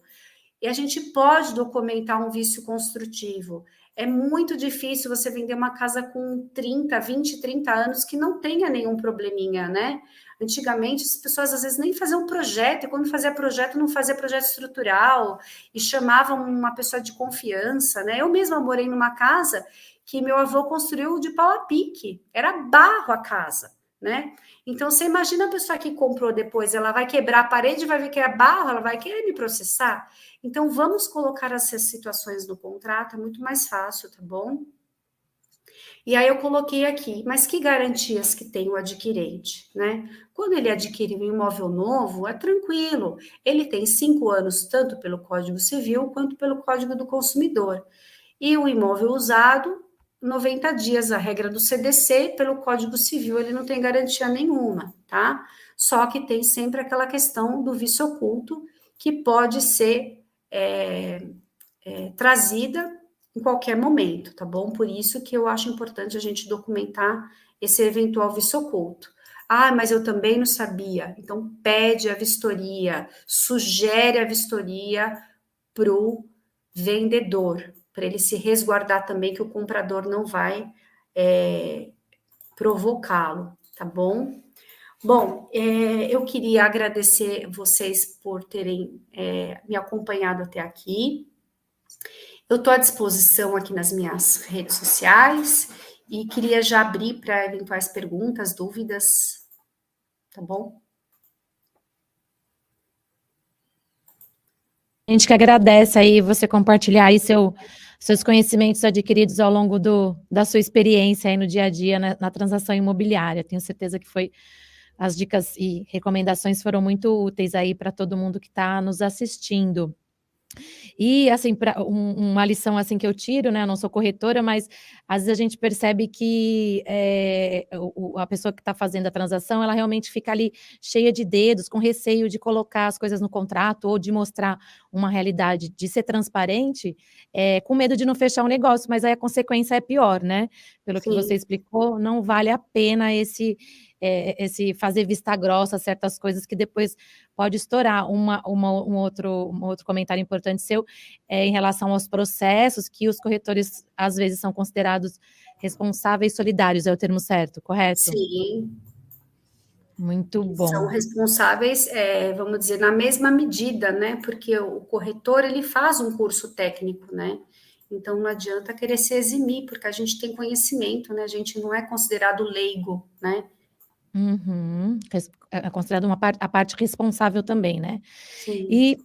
E a gente pode documentar um vício construtivo. É muito difícil você vender uma casa com 30, 20, 30 anos que não tenha nenhum probleminha, né? Antigamente, as pessoas às vezes nem faziam projeto, e quando fazia projeto, não fazia projeto estrutural, e chamavam uma pessoa de confiança, né? Eu mesma morei numa casa que meu avô construiu de pau a pique, era barro a casa, né? Então, você imagina a pessoa que comprou depois, ela vai quebrar a parede, vai ver que é barro, ela vai querer me processar? Então, vamos colocar essas situações no contrato, é muito mais fácil, tá bom? E aí eu coloquei aqui, mas que garantias que tem o adquirente, né? Quando ele adquire um imóvel novo, é tranquilo. Ele tem 5 anos, tanto pelo Código Civil quanto pelo Código do Consumidor. E o imóvel usado, 90 dias, a regra do CDC, pelo Código Civil, ele não tem garantia nenhuma, tá? Só que tem sempre aquela questão do vício oculto, que pode ser trazida em qualquer momento, tá bom? Por isso que eu acho importante a gente documentar esse eventual vício oculto. Ah, mas eu também não sabia. Então, pede a vistoria, sugere a vistoria para o vendedor, para ele se resguardar também, que o comprador não vai provocá-lo, tá bom? Bom, eu queria agradecer vocês por terem me acompanhado até aqui. Eu estou à disposição aqui nas minhas redes sociais e queria já abrir para eventuais perguntas, dúvidas, tá bom? A gente que agradece aí você compartilhar aí seus conhecimentos adquiridos ao longo da sua experiência aí no dia a dia na transação imobiliária. Tenho certeza que as dicas e recomendações foram muito úteis aí para todo mundo que está nos assistindo. E, assim, uma lição, assim, que eu tiro, né, eu não sou corretora, mas às vezes a gente percebe que a pessoa que está fazendo a transação, ela realmente fica ali cheia de dedos, com receio de colocar as coisas no contrato ou de mostrar uma realidade, de ser transparente, com medo de não fechar um negócio, mas aí a consequência é pior, né? Pelo que você Sim, explicou, não vale a pena esse fazer vista grossa, certas coisas que depois pode estourar. Um outro comentário importante seu em relação aos processos, que os corretores, às vezes, são considerados responsáveis solidários, é o termo certo, correto? sim, Muito eles são bom. responsáveis, vamos dizer, na mesma medida, né? Porque o corretor, ele faz um curso técnico, né? Então, não adianta querer se eximir, porque a gente tem conhecimento, né? A gente não é considerado leigo, né? Uhum. É considerado a parte responsável também, né? Sim, E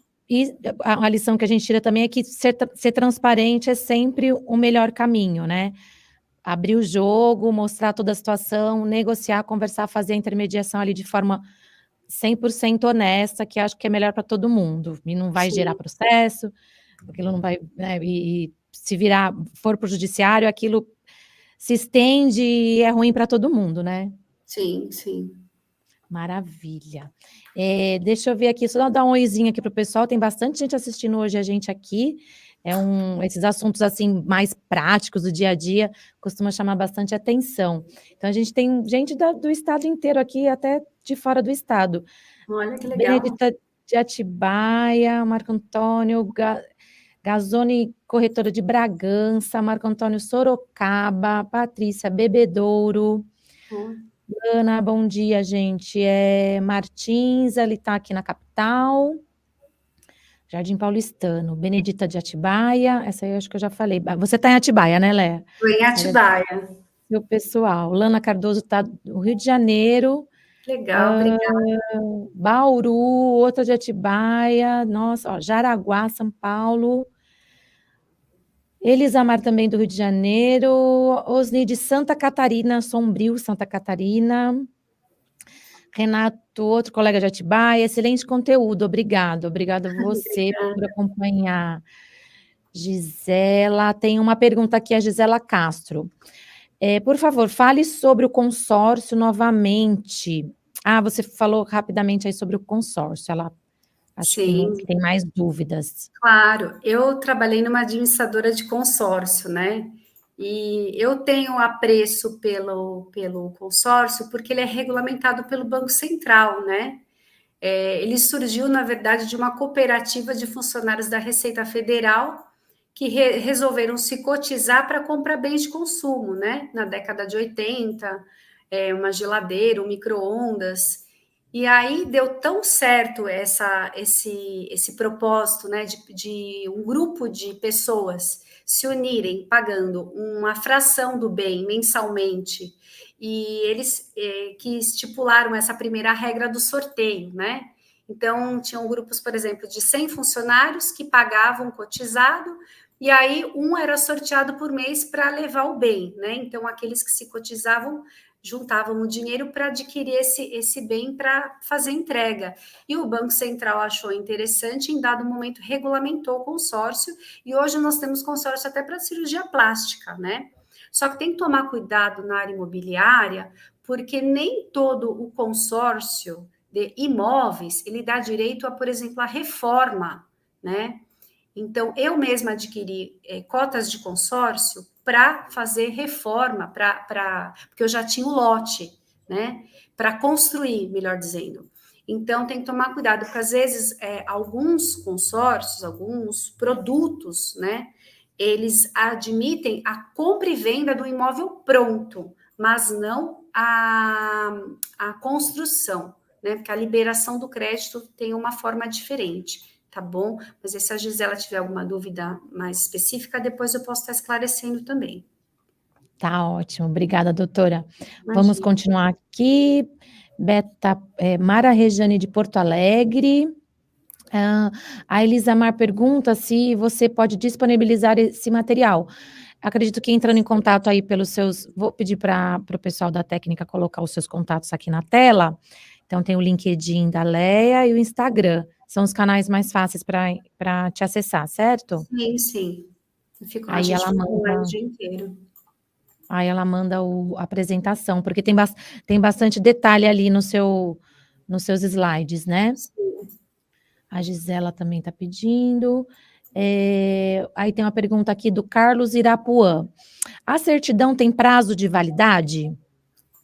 a lição que a gente tira também é que ser transparente é sempre o melhor caminho, né? Abrir o jogo, mostrar toda a situação, negociar, conversar, fazer a intermediação ali de forma 100% honesta, que acho que é melhor para todo mundo. E não vai gerar sim, processo, aquilo não vai, né, e se for para o judiciário, aquilo se estende e é ruim para todo mundo, né? sim, sim. Maravilha. Deixa eu ver aqui, só dar um oizinho aqui para o pessoal, tem bastante gente assistindo hoje a gente aqui, esses assuntos, assim, mais práticos do dia a dia, costuma chamar bastante atenção. Então a gente tem gente do estado inteiro aqui, até de fora do estado. Olha que legal. Benedita de Atibaia, Marco Antônio Gazzoni, corretora de Bragança, Marco Antônio Sorocaba, Patrícia Bebedouro, Hum, Ana, bom dia, gente. Martins, ele está aqui na capital. Jardim Paulistano. Benedita de Atibaia, essa aí eu acho que eu já falei. Você está em Atibaia, né, Léa? Tô em Era Atibaia. seu pessoal. Lana Cardoso está no Rio de Janeiro. Legal, obrigada. Bauru, outra de Atibaia. Nossa, ó, Jaraguá, São Paulo. Elisamar também do Rio de Janeiro. Osni de Santa Catarina, Sombrio, Santa Catarina. Renato, outro colega de Atibaia, excelente conteúdo, obrigada a você por Obrigada. acompanhar. Gisela, tem uma pergunta aqui, a Gisela Castro. Por favor, fale sobre o consórcio novamente. Você falou rapidamente aí sobre o consórcio, ela acho que não Sim, tem mais dúvidas. claro. Eu trabalhei numa administradora de consórcio, né? E eu tenho apreço pelo consórcio porque ele é regulamentado pelo Banco Central, né? Ele surgiu, na verdade, de uma cooperativa de funcionários da Receita Federal que resolveram se cotizar para comprar bens de consumo, né? Na década de 80, uma geladeira, um micro-ondas. E aí deu tão certo esse propósito, né, de um grupo de pessoas se unirem pagando uma fração do bem mensalmente, e eles que estipularam essa primeira regra do sorteio, né? Então, tinham grupos, por exemplo, de 100 funcionários que pagavam cotizado, e aí um era sorteado por mês para levar o bem, né? Então, aqueles que se cotizavam juntavam o dinheiro para adquirir esse bem para fazer entrega. E o Banco Central achou interessante, em dado momento regulamentou o consórcio, e hoje nós temos consórcio até para cirurgia plástica, né? Só que tem que tomar cuidado na área imobiliária, porque nem todo o consórcio de imóveis, ele dá direito a, por exemplo, a reforma, né? Então, eu mesma adquiri cotas de consórcio para fazer reforma, porque eu já tinha o lote, né? Para construir, melhor dizendo. Então, tem que tomar cuidado, porque às vezes alguns consórcios, alguns produtos, né? Eles admitem a compra e venda do imóvel pronto, mas não a construção, né? Porque a liberação do crédito tem uma forma diferente. Tá bom? Mas se a Gisela tiver alguma dúvida mais específica, depois eu posso estar esclarecendo também. Tá ótimo, obrigada, doutora. Vamos Imagina. continuar aqui. Mara Rejane de Porto Alegre. A Elisamar pergunta se você pode disponibilizar esse material. Acredito que entrando em contato aí pelos seus... Vou pedir para o pessoal da técnica colocar os seus contatos aqui na tela. Então, tem o LinkedIn da Leia e o Instagram. São os canais mais fáceis para te acessar, certo? Sim, sim. A Aí gente ela fica online o manda... dia inteiro. Aí ela manda a apresentação, porque tem bastante detalhe ali nos seus slides, né? Sim. A Gisela também está pedindo. Aí tem uma pergunta aqui do Carlos Irapuã. A certidão tem prazo de validade?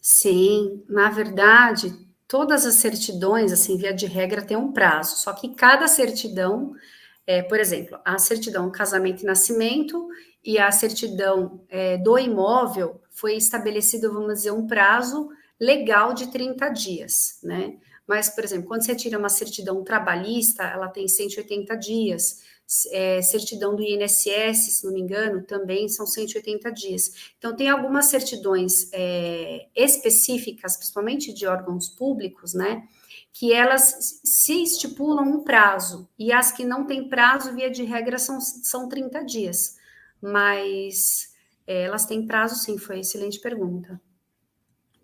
Sim, na verdade, todas as certidões, assim, via de regra, tem um prazo, só que cada certidão, por exemplo, a certidão casamento e nascimento e a certidão do imóvel foi estabelecido, vamos dizer, um prazo legal de 30 dias, né? Mas, por exemplo, quando você tira uma certidão trabalhista, ela tem 180 dias. Certidão do INSS, se não me engano, também são 180 dias. Então, tem algumas certidões específicas, principalmente de órgãos públicos, né? Que elas se estipulam um prazo, e as que não têm prazo, via de regra, são 30 dias. Mas elas têm prazo, sim, foi excelente pergunta.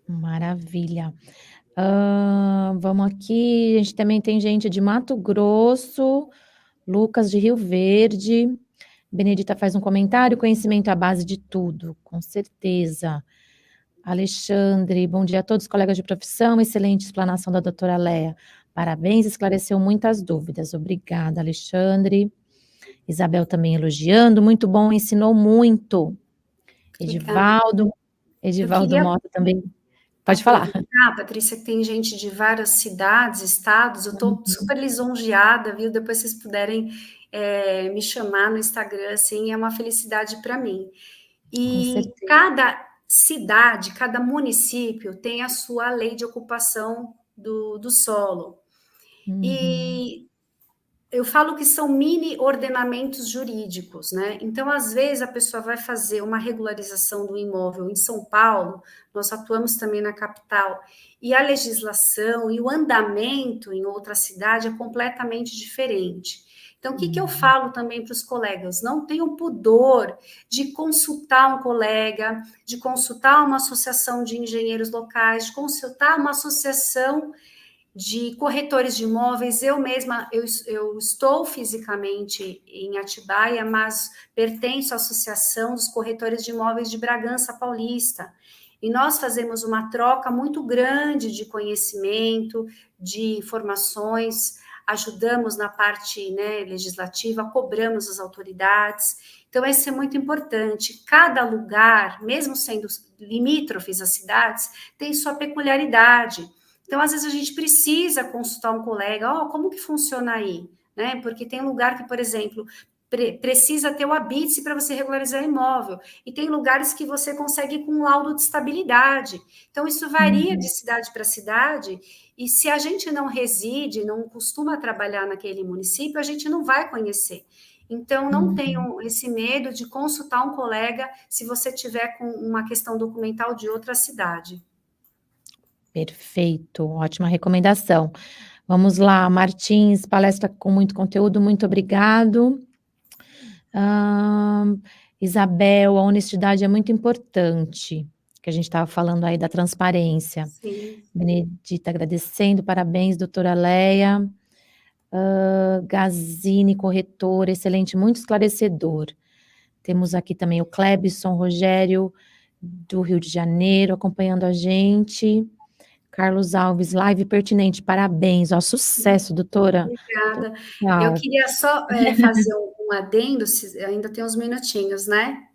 Maravilha. Vamos aqui, a gente também tem gente de Mato Grosso, Lucas de Rio Verde. Benedita faz um comentário: conhecimento é a base de tudo, com certeza. Alexandre, bom dia a todos, colegas de profissão, excelente explanação da doutora Leia. Parabéns, esclareceu muitas dúvidas. Obrigada, Alexandre. Isabel também elogiando, muito bom, ensinou muito. Obrigada. Eu Edivaldo queria Mota também. Pode falar. aproveitar, Patrícia, que tem gente de várias cidades, estados, eu estou super lisonjeada, viu? Depois vocês puderem me chamar no Instagram, assim, é uma felicidade para mim. Com E certeza. cada cidade, cada município tem a sua lei de ocupação do solo. E eu falo que são mini ordenamentos jurídicos, né? Então, às vezes, a pessoa vai fazer uma regularização do imóvel em São Paulo, nós atuamos também na capital, e a legislação e o andamento em outra cidade é completamente diferente. Então, o que eu falo também para os colegas? Não tenham pudor de consultar um colega, de consultar uma associação de engenheiros locais, de consultar uma associação de corretores de imóveis. Eu mesma, eu estou fisicamente em Atibaia, mas pertenço à Associação dos Corretores de Imóveis de Bragança Paulista, e nós fazemos uma troca muito grande de conhecimento, de informações, ajudamos na parte, né, legislativa, cobramos as autoridades. Então, isso é muito importante. Cada lugar, mesmo sendo limítrofes às cidades, tem sua peculiaridade. Então, às vezes, a gente precisa consultar um colega, como que funciona aí? Né? Porque tem lugar que, por exemplo, precisa ter o habite para você regularizar imóvel, e tem lugares que você consegue com um laudo de estabilidade. Então, isso varia de cidade para cidade, e se a gente não reside, não costuma trabalhar naquele município, a gente não vai conhecer. Então, não tenham esse medo de consultar um colega se você tiver com uma questão documental de outra cidade. Perfeito, ótima recomendação. Vamos lá, Martins, palestra com muito conteúdo, muito obrigado. Isabel, a honestidade é muito importante, que a gente estava falando aí da transparência. Sim. Benedita agradecendo, parabéns, doutora Leia. Gazine, corretor, excelente, muito esclarecedor. Temos aqui também o Clebson Rogério, do Rio de Janeiro, acompanhando a gente. Carlos Alves, live pertinente, parabéns, ó, sucesso, doutora. Obrigada. Total. Eu queria só fazer um adendo, ainda tem uns minutinhos, né?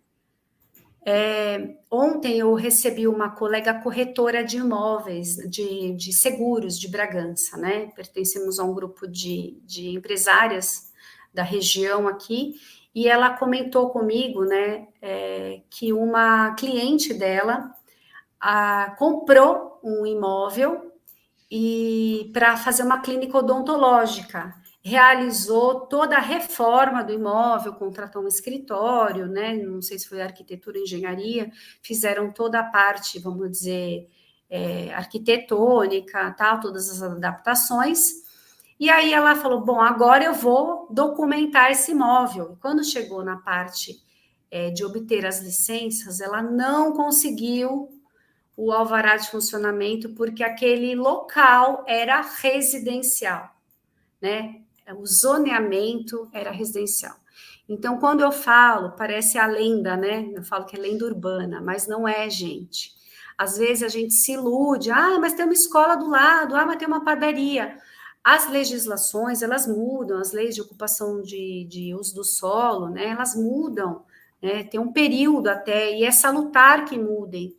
Ontem eu recebi uma colega corretora de imóveis, de seguros de Bragança, né? Pertencemos a um grupo de empresárias da região aqui, e ela comentou comigo, né, que uma cliente dela comprou um imóvel e para fazer uma clínica odontológica, realizou toda a reforma do imóvel, contratou um escritório, né? Não sei se foi arquitetura ou engenharia, fizeram toda a parte, vamos dizer, arquitetônica, tal, todas as adaptações. E aí ela falou: bom, agora eu vou documentar esse imóvel. E quando chegou na parte de obter as licenças, ela não conseguiu o alvará de funcionamento, porque aquele local era residencial, né? O zoneamento era residencial. Então, quando eu falo, parece a lenda, né? Eu falo que é lenda urbana, mas não é, gente. Às vezes a gente se ilude, mas tem uma escola do lado, mas tem uma padaria. As legislações, elas mudam, as leis de ocupação de uso do solo, né? Elas mudam, né? Tem um período até, e é salutar que mudem.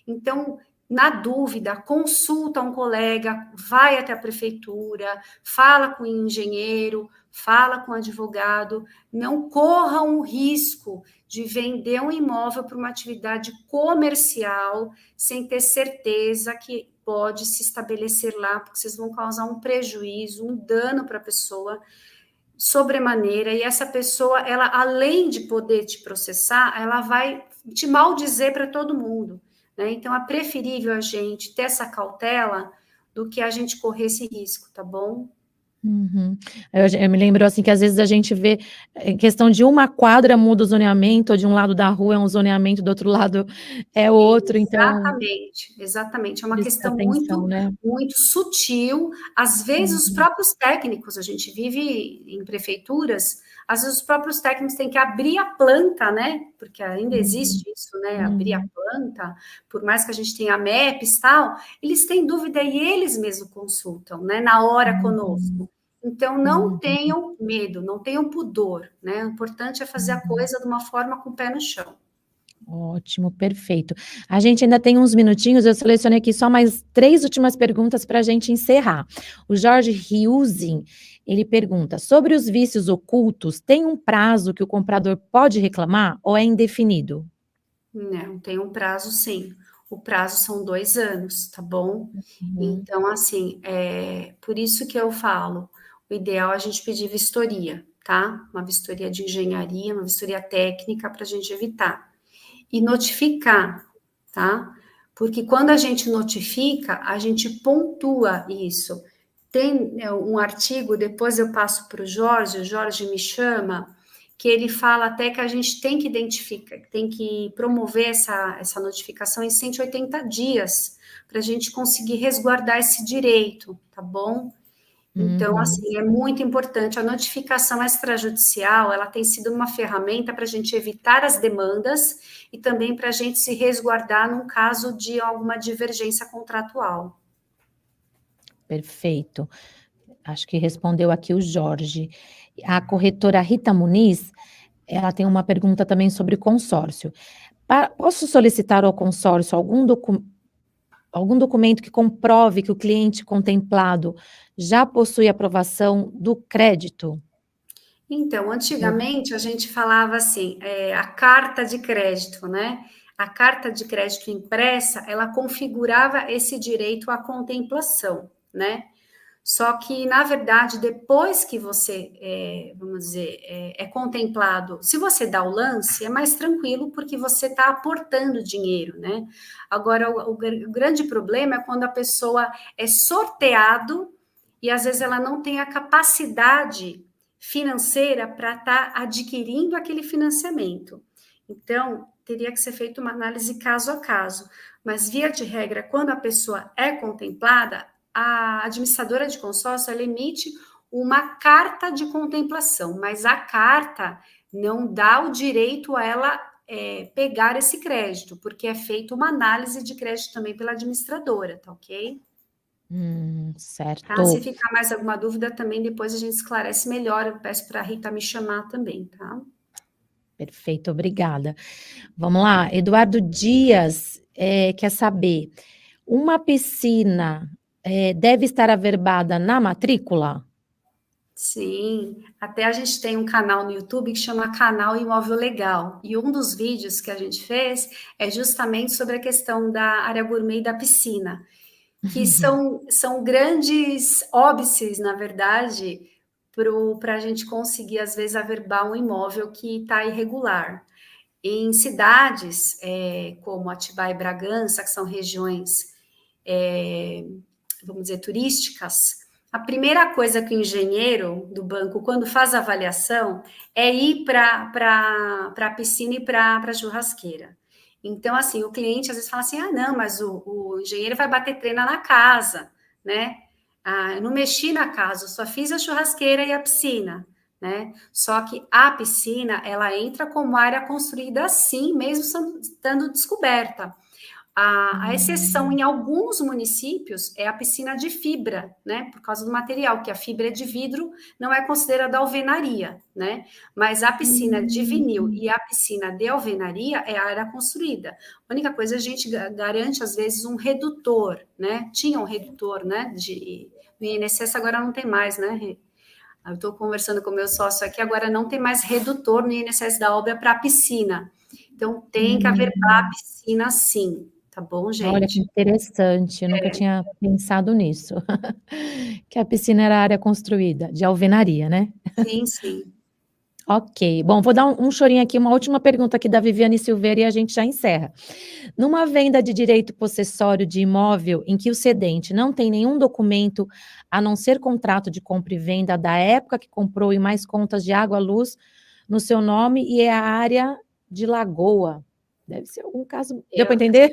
Então, na dúvida, consulta um colega, vai até a prefeitura, fala com o engenheiro, fala com o advogado, não corram o risco de vender um imóvel para uma atividade comercial sem ter certeza que pode se estabelecer lá, porque vocês vão causar um prejuízo, um dano para a pessoa sobremaneira, e essa pessoa, ela, além de poder te processar, ela vai te maldizer para todo mundo. Né? Então, é preferível a gente ter essa cautela do que a gente correr esse risco, tá bom? Eu me lembro assim que às vezes a gente vê em questão de uma quadra muda o zoneamento, ou de um lado da rua é um zoneamento, do outro lado é outro, então Exatamente. É uma prestar questão atenção, né? muito sutil. Às vezes, os próprios técnicos, a gente vive em prefeituras, às vezes os próprios técnicos têm que abrir a planta, né? Porque ainda existe isso, né? Abrir a planta, por mais que a gente tenha MEPs e tal, eles têm dúvida e eles mesmos consultam, né? Na hora conosco. Então, não tenham medo, não tenham pudor, né? O importante é fazer a coisa de uma forma com o pé no chão. Ótimo, perfeito. A gente ainda tem uns minutinhos, eu selecionei aqui só mais 3 últimas perguntas para a gente encerrar. O Jorge Riusin, ele pergunta, sobre os vícios ocultos, tem um prazo que o comprador pode reclamar ou é indefinido? Não, tem um prazo sim. O prazo são 2 anos, tá bom? Então, assim, por isso que eu falo, o ideal é a gente pedir vistoria, tá? Uma vistoria de engenharia, uma vistoria técnica para a gente evitar. E notificar, tá? Porque quando a gente notifica, a gente pontua isso. Tem um artigo, depois eu passo para o Jorge me chama, que ele fala até que a gente tem que identificar, tem que promover essa notificação em 180 dias, para a gente conseguir resguardar esse direito, tá bom? Então, assim, é muito importante. A notificação extrajudicial, ela tem sido uma ferramenta para a gente evitar as demandas e também para a gente se resguardar num caso de alguma divergência contratual. Perfeito. Acho que respondeu aqui o Jorge. A corretora Rita Muniz, ela tem uma pergunta também sobre consórcio. Posso solicitar ao consórcio algum documento que comprove que o cliente contemplado já possui aprovação do crédito? Então, antigamente a gente falava assim, a carta de crédito, né? A carta de crédito impressa, ela configurava esse direito à contemplação, né? Só que, na verdade, depois que você, vamos dizer, é contemplado, se você dá o lance, é mais tranquilo porque você está aportando dinheiro, né? Agora, o grande problema é quando a pessoa é sorteado e às vezes ela não tem a capacidade financeira para estar adquirindo aquele financiamento. Então, teria que ser feita uma análise caso a caso. Mas, via de regra, quando a pessoa é contemplada, a administradora de consórcio ela emite uma carta de contemplação, mas a carta não dá o direito a ela pegar esse crédito, porque é feita uma análise de crédito também pela administradora, tá ok? Tá? Se Certo. ficar mais alguma dúvida, também depois a gente esclarece melhor. Eu peço para a Rita me chamar também, tá? Perfeito, obrigada. Vamos lá, Eduardo Dias quer saber, uma piscina deve estar averbada na matrícula? Sim, até a gente tem um canal no YouTube que chama Canal Imóvel Legal. E um dos vídeos que a gente fez é justamente sobre a questão da área gourmet e da piscina, que são grandes óbices, na verdade, para a gente conseguir, às vezes, averbar um imóvel que está irregular. Em cidades como Atibaia e Bragança, que são regiões, vamos dizer, turísticas, a primeira coisa que o engenheiro do banco, quando faz a avaliação, é ir para a piscina e para a churrasqueira. Então, assim, o cliente às vezes fala assim: ah, não, mas o engenheiro vai bater trena na casa, né? Ah, eu não mexi na casa, eu só fiz a churrasqueira e a piscina, né? Só que a piscina, ela entra como área construída assim, mesmo estando descoberta. A exceção em alguns municípios é a piscina de fibra, né? Por causa do material, que a fibra é de vidro, não é considerada alvenaria, né? Mas a piscina de vinil e a piscina de alvenaria é a área construída. A única coisa, a gente garante, às vezes, um redutor, né? Tinha um redutor, né? No INSS agora não tem mais, né? Eu estou conversando com o meu sócio aqui, agora não tem mais redutor no INSS da obra para a piscina. Então, tem que haver a piscina sim. Tá bom, Olha que gente? interessante, eu nunca tinha pensado nisso. Que a piscina era área construída, de alvenaria, né? Sim, sim. Ok, bom, vou dar um chorinho aqui, uma última pergunta aqui da Viviane Silveira e a gente já encerra. Numa venda de direito possessório de imóvel em que o cedente não tem nenhum documento a não ser contrato de compra e venda da época que comprou e mais contas de água, luz no seu nome e é a área de Lagoa. Deve ser algum caso. Deu para entender?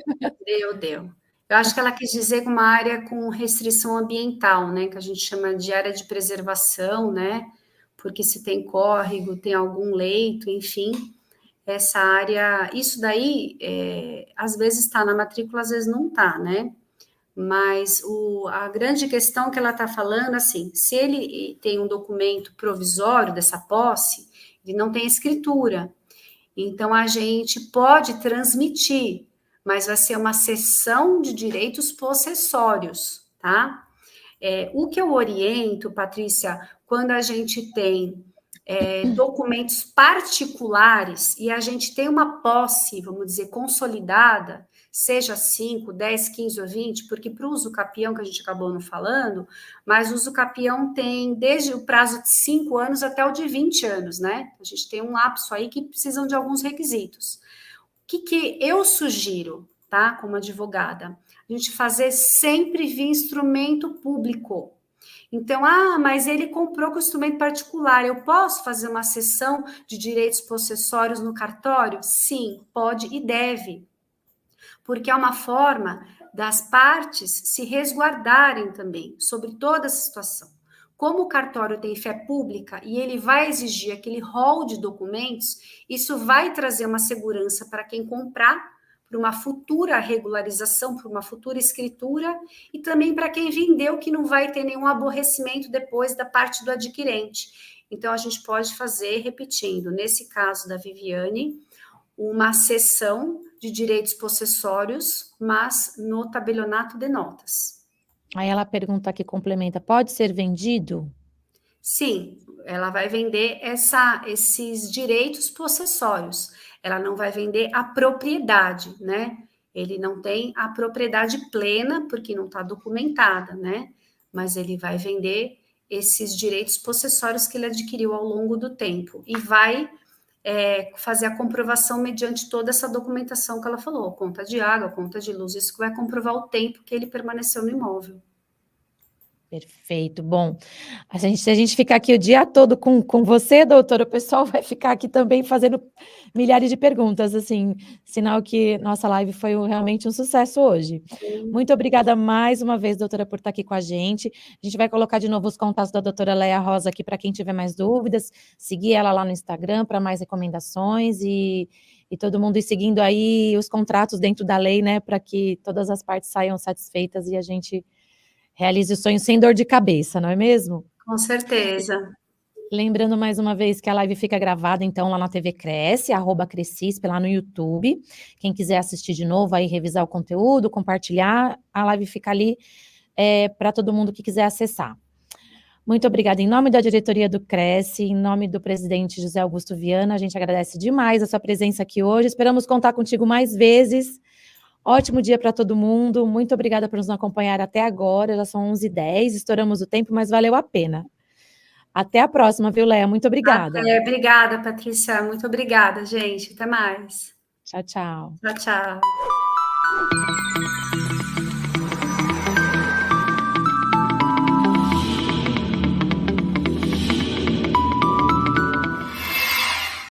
Deu. Eu acho que ela quis dizer uma área com restrição ambiental, né? Que a gente chama de área de preservação, né? Porque se tem córrego, tem algum leito, enfim, essa área, isso daí, às vezes está na matrícula, às vezes não está, né? Mas a grande questão que ela está falando, assim, se ele tem um documento provisório dessa posse, ele não tem escritura. Então, a gente pode transmitir, mas vai ser uma cessão de direitos possessórios, tá? O que eu oriento, Patrícia, quando a gente tem documentos particulares e a gente tem uma posse, vamos dizer, consolidada, seja 5, 10, 15 ou 20, porque para o uso capião, que a gente acabou não falando, mas o uso capião tem desde o prazo de 5 anos até o de 20 anos, né? A gente tem um lapso aí que precisam de alguns requisitos. O que eu sugiro, tá, como advogada? A gente fazer sempre via instrumento público. Então, mas ele comprou com instrumento particular. Eu posso fazer uma cessão de direitos possessórios no cartório? Sim, pode e deve, porque é uma forma das partes se resguardarem também sobre toda a situação. Como o cartório tem fé pública e ele vai exigir aquele rol de documentos, isso vai trazer uma segurança para quem comprar, para uma futura regularização, para uma futura escritura, e também para quem vendeu, que não vai ter nenhum aborrecimento depois da parte do adquirente. Então, a gente pode fazer, repetindo, nesse caso da Viviane, uma cessão de direitos possessórios, mas no tabelionato de notas. Aí ela pergunta aqui, complementa, pode ser vendido? Sim, ela vai vender esses direitos possessórios. Ela não vai vender a propriedade, né? Ele não tem a propriedade plena, porque não está documentada, né? Mas ele vai vender esses direitos possessórios que ele adquiriu ao longo do tempo e vai fazer a comprovação mediante toda essa documentação que ela falou, conta de água, conta de luz, isso que vai comprovar o tempo que ele permaneceu no imóvel. Perfeito. Bom, se a gente ficar aqui o dia todo com você, doutora, o pessoal vai ficar aqui também fazendo milhares de perguntas, assim, sinal que nossa live foi realmente um sucesso hoje. Muito obrigada mais uma vez, doutora, por estar aqui com a gente. A gente vai colocar de novo os contatos da doutora Leia Rosa aqui para quem tiver mais dúvidas, seguir ela lá no Instagram para mais recomendações e todo mundo ir seguindo aí os contratos dentro da lei, né, para que todas as partes saiam satisfeitas e a gente realize o sonho sem dor de cabeça, não é mesmo? Com certeza. Lembrando mais uma vez que a live fica gravada, então, lá na TV Cresce, @Crescisp, lá no YouTube. Quem quiser assistir de novo, aí revisar o conteúdo, compartilhar, a live fica ali para todo mundo que quiser acessar. Muito obrigada. Em nome da diretoria do Cresce, em nome do presidente José Augusto Viana, a gente agradece demais a sua presença aqui hoje. Esperamos contar contigo mais vezes. Ótimo dia para todo mundo, muito obrigada por nos acompanhar até agora, já são 11h10, estouramos o tempo, mas valeu a pena. Até a próxima, viu, Leia? Muito obrigada. Obrigada, Patrícia, muito obrigada, gente, até mais. Tchau, tchau. Tchau, tchau.